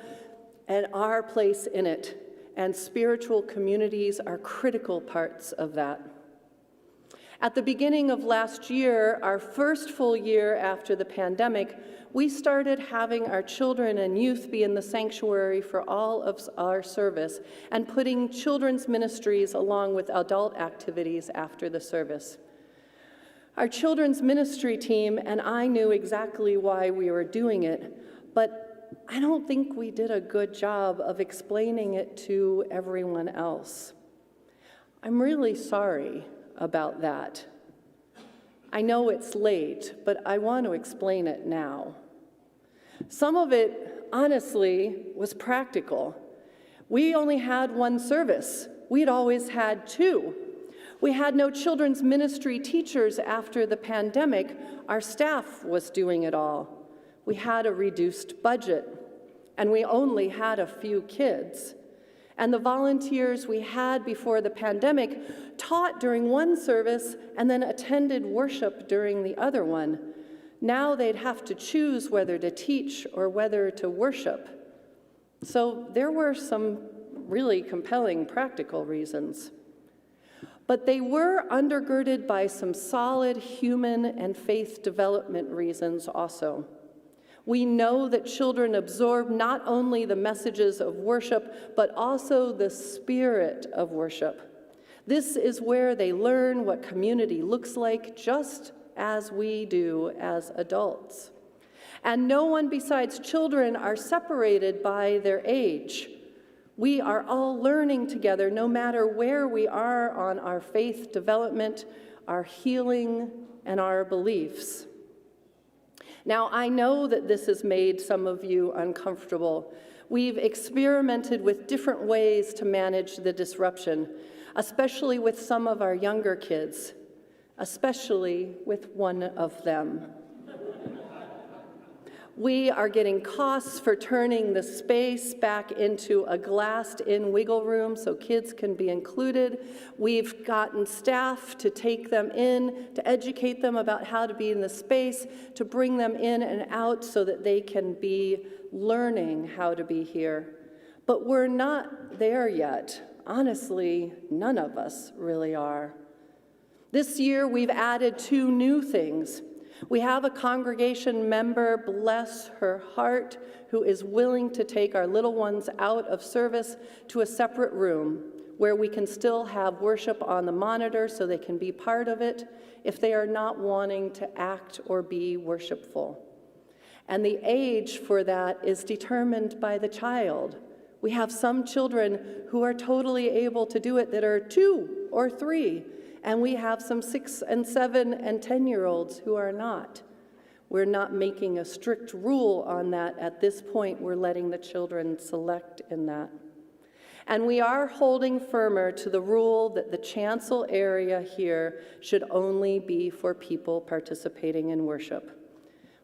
and our place in it, and spiritual communities are critical parts of that. At the beginning of last year, our first full year after the pandemic, we started having our children and youth be in the sanctuary for all of our service and putting children's ministries along with adult activities after the service. Our children's ministry team and I knew exactly why we were doing it, but I don't think we did a good job of explaining it to everyone else. I'm really sorry about that. I know it's late, but I want to explain it now. Some of it, honestly, was practical. We only had one service. We'd always had 2. We had no children's ministry teachers after the pandemic. Our staff was doing it all. We had a reduced budget, and we only had a few kids. And the volunteers we had before the pandemic taught during one service and then attended worship during the other one. Now they'd have to choose whether to teach or whether to worship. So there were some really compelling practical reasons. But they were undergirded by some solid human and faith development reasons also. We know that children absorb not only the messages of worship, but also the spirit of worship. This is where they learn what community looks like, just as we do as adults. And no one besides children are separated by their age. We are all learning together, no matter where we are on our faith development, our healing, and our beliefs. Now, I know that this has made some of you uncomfortable. We've experimented with different ways to manage the disruption, especially with some of our younger kids, especially with one of them. We are getting costs for turning the space back into a glassed-in wiggle room so kids can be included. We've gotten staff to take them in, to educate them about how to be in the space, to bring them in and out so that they can be learning how to be here. But we're not there yet. Honestly, none of us really are. This year, we've added 2 new things. We have a congregation member, bless her heart, who is willing to take our little ones out of service to a separate room where we can still have worship on the monitor so they can be part of it if they are not wanting to act or be worshipful. And the age for that is determined by the child. We have some children who are totally able to do it that are 2 or 3. And we have some 6 and 7 and 10-year-olds who are not. We're not making a strict rule on that at this point. We're letting the children select in that. And we are holding firmer to the rule that the chancel area here should only be for people participating in worship.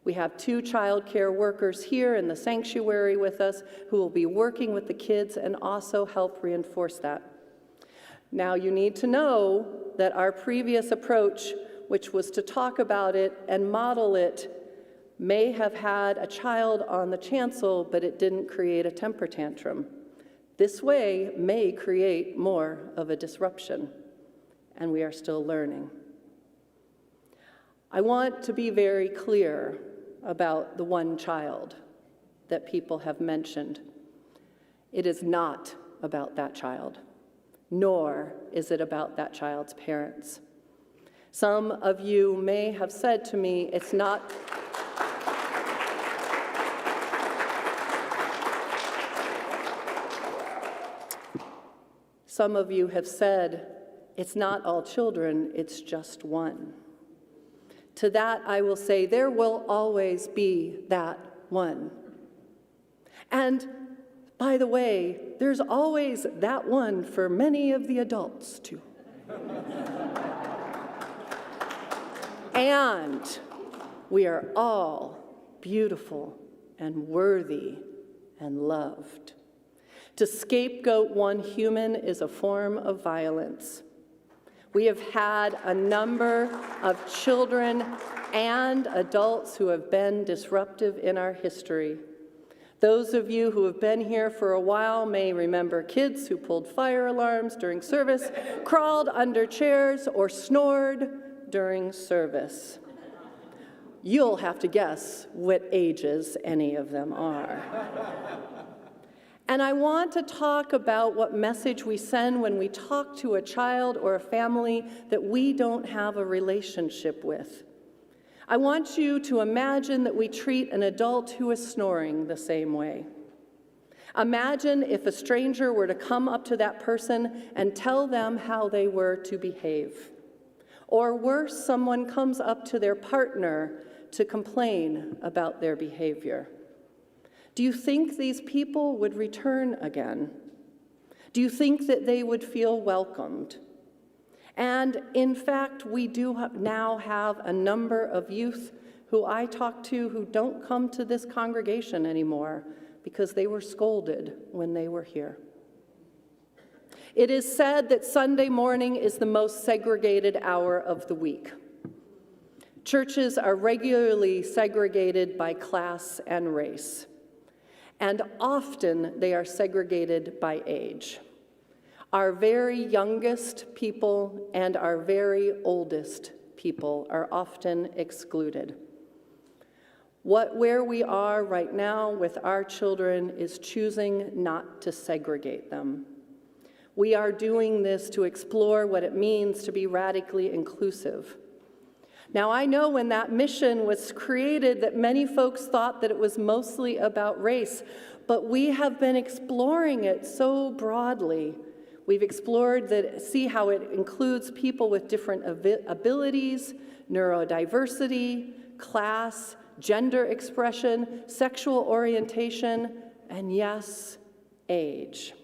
We have 2 child care workers here in the sanctuary with us who will be working with the kids and also help reinforce that. Now, you need to know that our previous approach, which was to talk about it and model it, may have had a child on the chancel, but it didn't create a temper tantrum. This way may create more of a disruption, and we are still learning. I want to be very clear about the one child that people have mentioned. It is not about that child, nor is it about that child's parents. Some of you may have said to me, it's not... Some of you have said, it's not all children, it's just one. To that I will say, there will always be that one. And by the way, there's always that one for many of the adults, too. And we are all beautiful and worthy and loved. To scapegoat one human is a form of violence. We have had a number of children and adults who have been disruptive in our history. Those of you who have been here for a while may remember kids who pulled fire alarms during service, crawled under chairs, or snored during service. You'll have to guess what ages any of them are. And I want to talk about what message we send when we talk to a child or a family that we don't have a relationship with. I want you to imagine that we treat an adult who is snoring the same way. Imagine if a stranger were to come up to that person and tell them how they were to behave. Or worse, someone comes up to their partner to complain about their behavior. Do you think these people would return again? Do you think that they would feel welcomed? And in fact, we do now have a number of youth who I talk to who don't come to this congregation anymore because they were scolded when they were here. It is said that Sunday morning is the most segregated hour of the week. Churches are regularly segregated by class and race, and often they are segregated by age. Our very youngest people and our very oldest people are often excluded. Where we are right now with our children is choosing not to segregate them. We are doing this to explore what it means to be radically inclusive. Now, I know when that mission was created that many folks thought that it was mostly about race, but we have been exploring it so broadly. We've explored see how it includes people with different abilities, neurodiversity, class, gender expression, sexual orientation, and yes, age.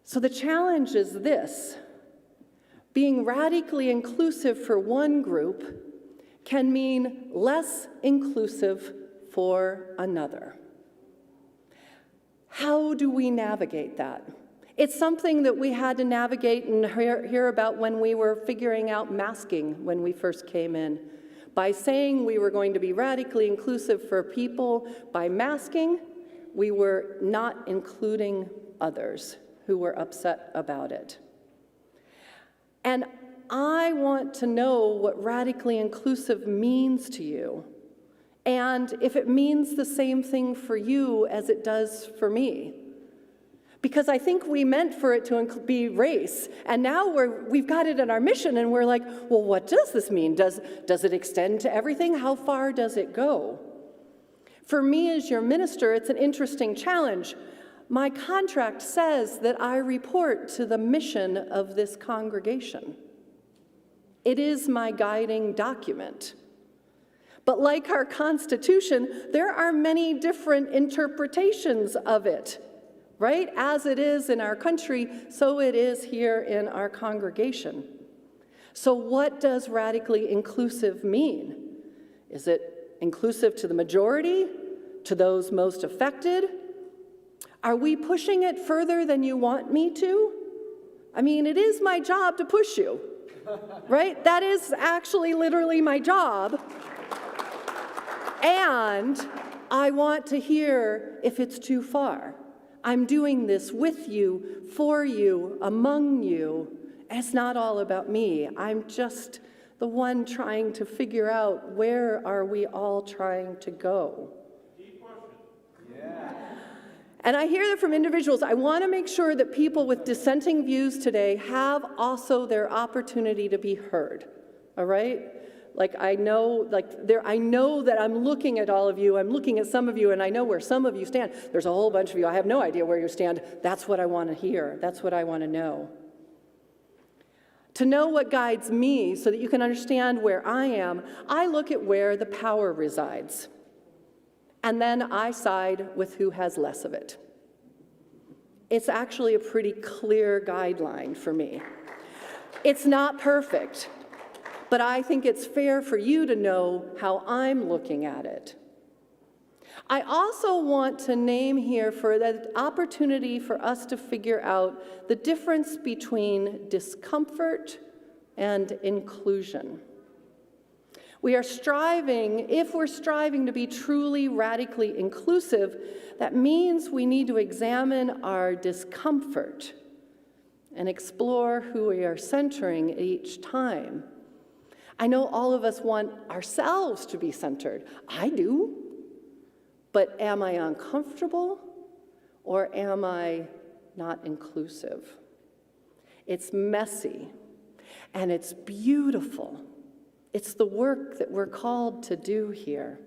So the challenge is this: being radically inclusive for one group can mean less inclusive for another. How do we navigate that? It's something that we had to navigate and hear about when we were figuring out masking when we first came in. By saying we were going to be radically inclusive for people, by masking, we were not including others who were upset about it. And I want to know what radically inclusive means to you, and if it means the same thing for you as it does for me. Because I think we meant for it to be race, and now we've got it in our mission, and we're like, well, what does this mean? Does it extend to everything? How far does it go? For me as your minister, it's an interesting challenge. My contract says that I report to the mission of this congregation. It is my guiding document. But like our Constitution, there are many different interpretations of it. Right? As it is in our country, so it is here in our congregation. So what does radically inclusive mean? Is it inclusive to the majority? To those most affected? Are we pushing it further than you want me to? I mean, it is my job to push you, right? That is actually literally my job. And I want to hear if it's too far. I'm doing this with you, for you, among you. It's not all about me. I'm just the one trying to figure out where are we all trying to go. Deep question. Yeah. And I hear that from individuals. I want to make sure that people with dissenting views today have also their opportunity to be heard. All right? I know that I'm looking at all of you, I'm looking at some of you, and I know where some of you stand. There's a whole bunch of you. I have no idea where you stand. That's what I want to hear. That's what I want to know. To know what guides me so that you can understand where I am, I look at where the power resides. And then I side with who has less of it. It's actually a pretty clear guideline for me. It's not perfect. But I think it's fair for you to know how I'm looking at it. I also want to name here for the opportunity for us to figure out the difference between discomfort and inclusion. If we're striving to be truly radically inclusive, that means we need to examine our discomfort and explore who we are centering each time. I know all of us want ourselves to be centered. I do. But am I uncomfortable or am I not inclusive? It's messy and it's beautiful. It's the work that we're called to do here.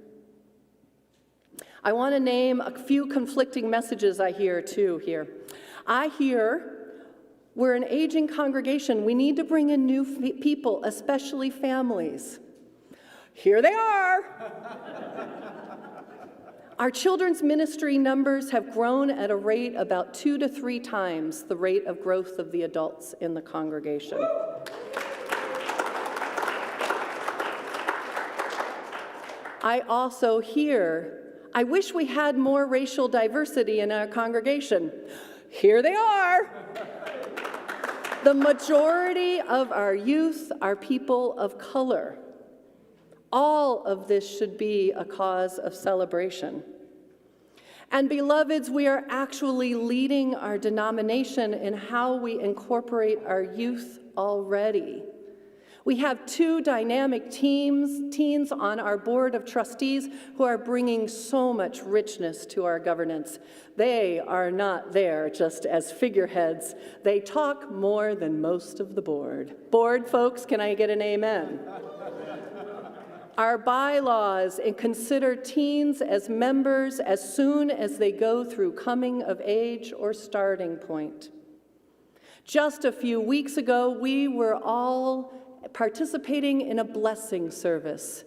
I want to name a few conflicting messages I hear too here. I hear, we're an aging congregation. We need to bring in new people, especially families. Here they are. Our children's ministry numbers have grown at a rate about 2 to 3 times the rate of growth of the adults in the congregation. I also hear, I wish we had more racial diversity in our congregation. Here they are. The majority of our youth are people of color. All of this should be a cause of celebration. And beloveds, we are actually leading our denomination in how we incorporate our youth already. We have 2 dynamic teens on our board of trustees who are bringing so much richness to our governance. They are not there just as figureheads. They talk more than most of the board. Board folks, can I get an amen? Our bylaws consider teens as members as soon as they go through coming of age or starting point. Just a few weeks ago, we were all participating in a blessing service.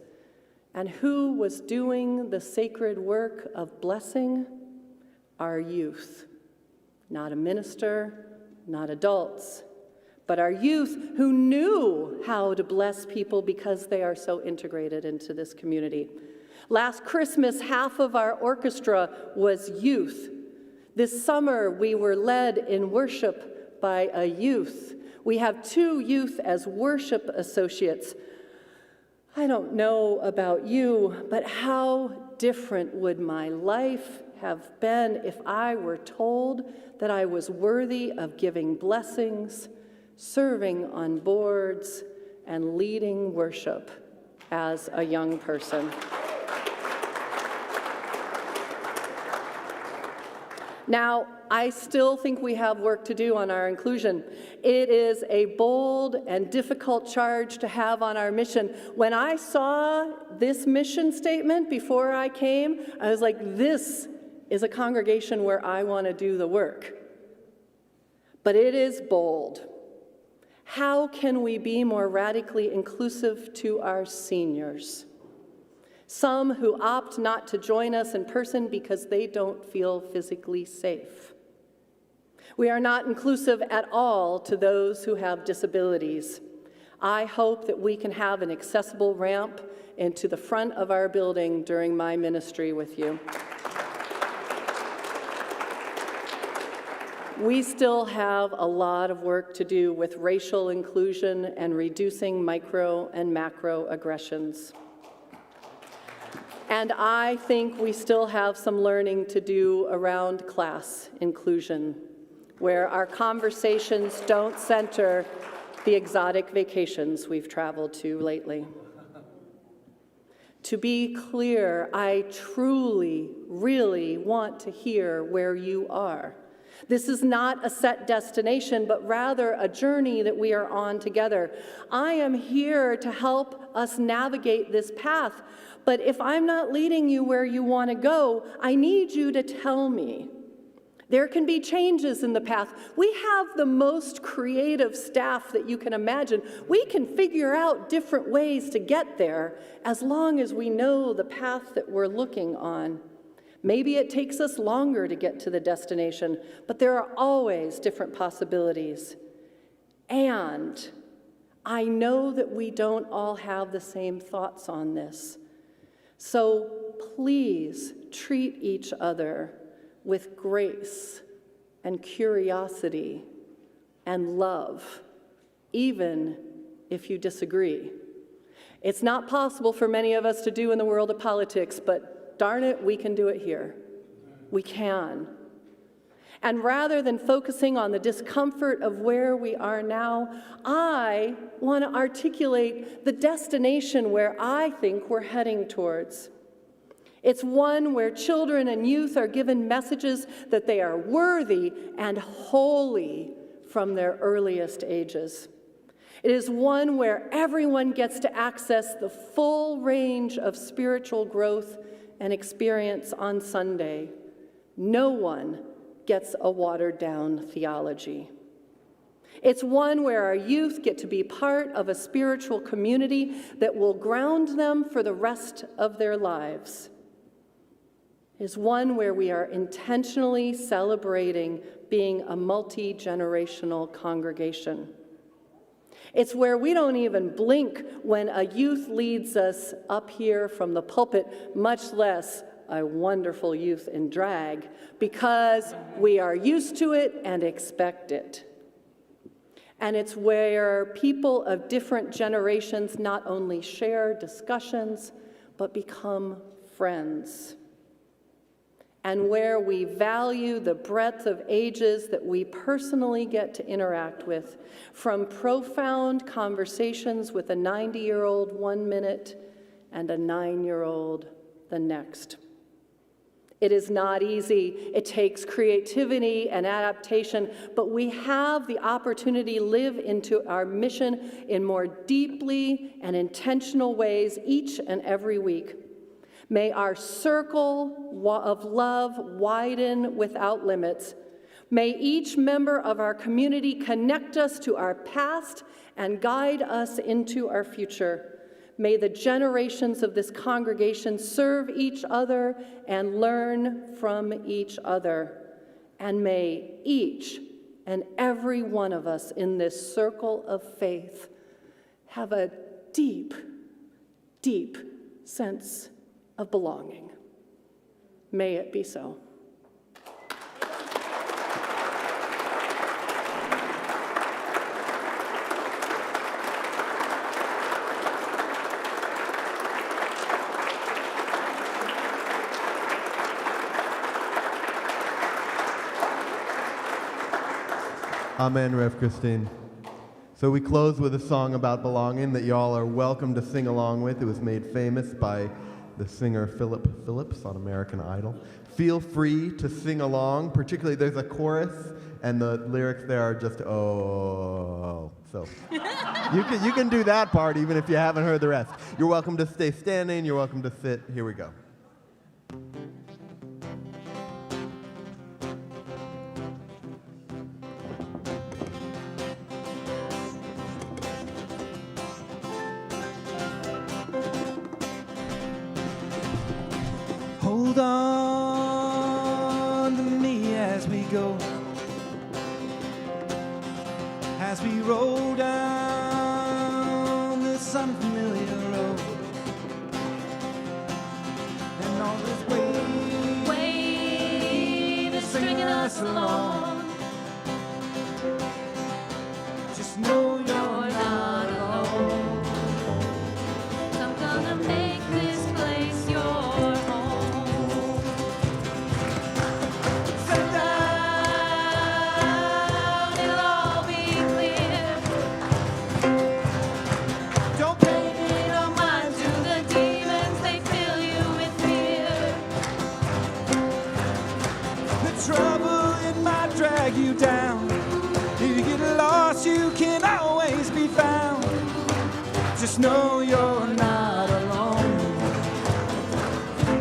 And who was doing the sacred work of blessing? Our youth. Not a minister, not adults, but our youth who knew how to bless people because they are so integrated into this community. Last Christmas, half of our orchestra was youth. This summer, we were led in worship by a youth. We have 2 youth as worship associates. I don't know about you, but how different would my life have been if I were told that I was worthy of giving blessings, serving on boards, and leading worship as a young person. Now, I still think we have work to do on our inclusion. It is a bold and difficult charge to have on our mission. When I saw this mission statement before I came, I was like, this is a congregation where I want to do the work. But it is bold. How can we be more radically inclusive to our seniors? Some who opt not to join us in person because they don't feel physically safe. We are not inclusive at all to those who have disabilities. I hope that we can have an accessible ramp into the front of our building during my ministry with you. We still have a lot of work to do with racial inclusion and reducing micro and macro aggressions. And I think we still have some learning to do around class inclusion, where our conversations don't center the exotic vacations we've traveled to lately. To be clear, I truly, really want to hear where you are. This is not a set destination, but rather a journey that we are on together. I am here to help us navigate this path, but if I'm not leading you where you want to go, I need you to tell me. There can be changes in the path. We have the most creative staff that you can imagine. We can figure out different ways to get there as long as we know the path that we're looking on. Maybe it takes us longer to get to the destination, but there are always different possibilities. And I know that we don't all have the same thoughts on this. So please treat each other with grace and curiosity and love, even if you disagree. It's not possible for many of us to do in the world of politics, but darn it, we can do it here. We can. And rather than focusing on the discomfort of where we are now, I want to articulate the destination where I think we're heading towards. It's one where children and youth are given messages that they are worthy and holy from their earliest ages. It is one where everyone gets to access the full range of spiritual growth and experience on Sunday. No one gets a watered-down theology. It's one where our youth get to be part of a spiritual community that will ground them for the rest of their lives. is one where we are intentionally celebrating being a multi-generational congregation. It's where we don't even blink when a youth leads us up here from the pulpit, much less a wonderful youth in drag, because we are used to it and expect it. And it's where people of different generations not only share discussions, but become friends. And where we value the breadth of ages that we personally get to interact with, from profound conversations with a 90-year-old 1 minute and a 9-year-old the next. It is not easy. It takes creativity and adaptation, but we have the opportunity to live into our mission in more deeply and intentional ways each and every week. May our circle of love widen without limits. May each member of our community connect us to our past and guide us into our future. May the generations of this congregation serve each other and learn from each other. And may each and every one of us in this circle of faith have a deep, deep sense of belonging. May it be so.
Amen, Rev Christine. So we close with a song about belonging that y'all are welcome to sing along with. It was made famous by the singer Philip Phillips on American Idol. Feel free to sing along, particularly there's a chorus and the lyrics there are just, oh. So you can do that part even if you haven't heard the rest. You're welcome to stay standing, you're welcome to sit. Here we go.
Hold on to me as we go, as we roll down this unfamiliar road, and all this wave is stringing us along. Just know you're not alone.
I'm gonna make this place your home.
Sit down,
It'll all be clear.
don't pay
No mind to the demons, they fill you with fear.
the trouble, it might drag you down. If you get lost, you can always be found. Just know you're not alone.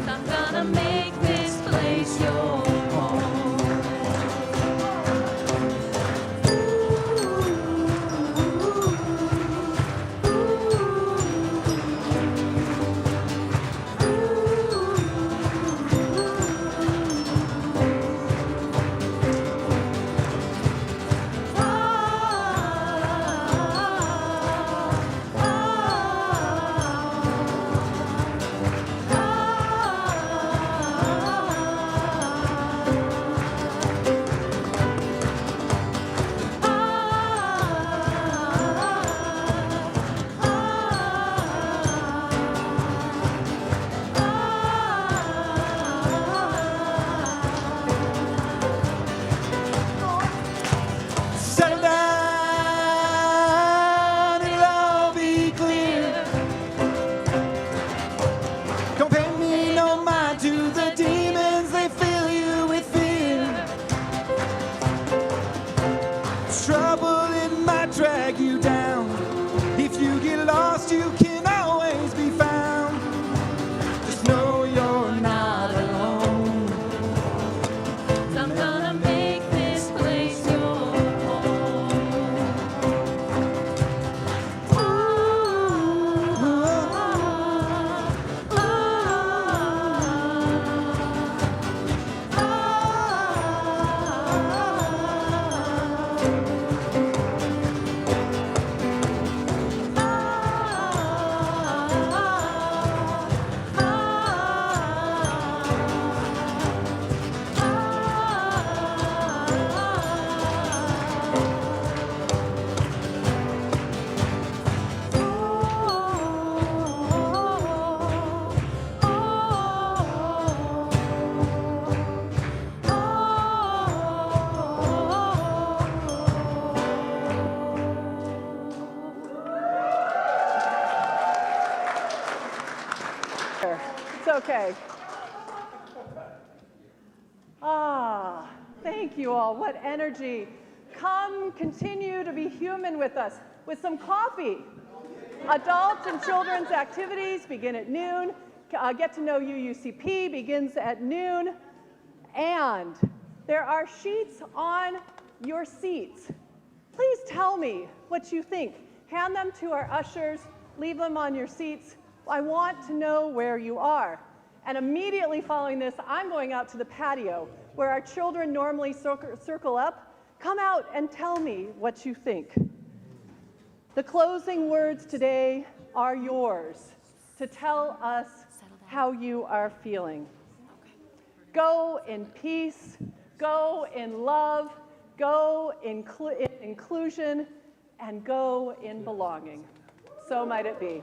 I'm gonna make this place your home.
Okay. Thank you all. What energy. Come continue to be human with us with some coffee. Adults and children's activities begin at noon. Get to know UUCP begins at noon. And there are sheets on your seats. Please tell me what you think. Hand them to our ushers. Leave them on your seats. I want to know where you are. And immediately following this, I'm going out to the patio where our children normally circle up. Come out and tell me what you think. The closing words today are yours to tell us how you are feeling. Go in peace, go in love, go in inclusion, and go in belonging. So might it be.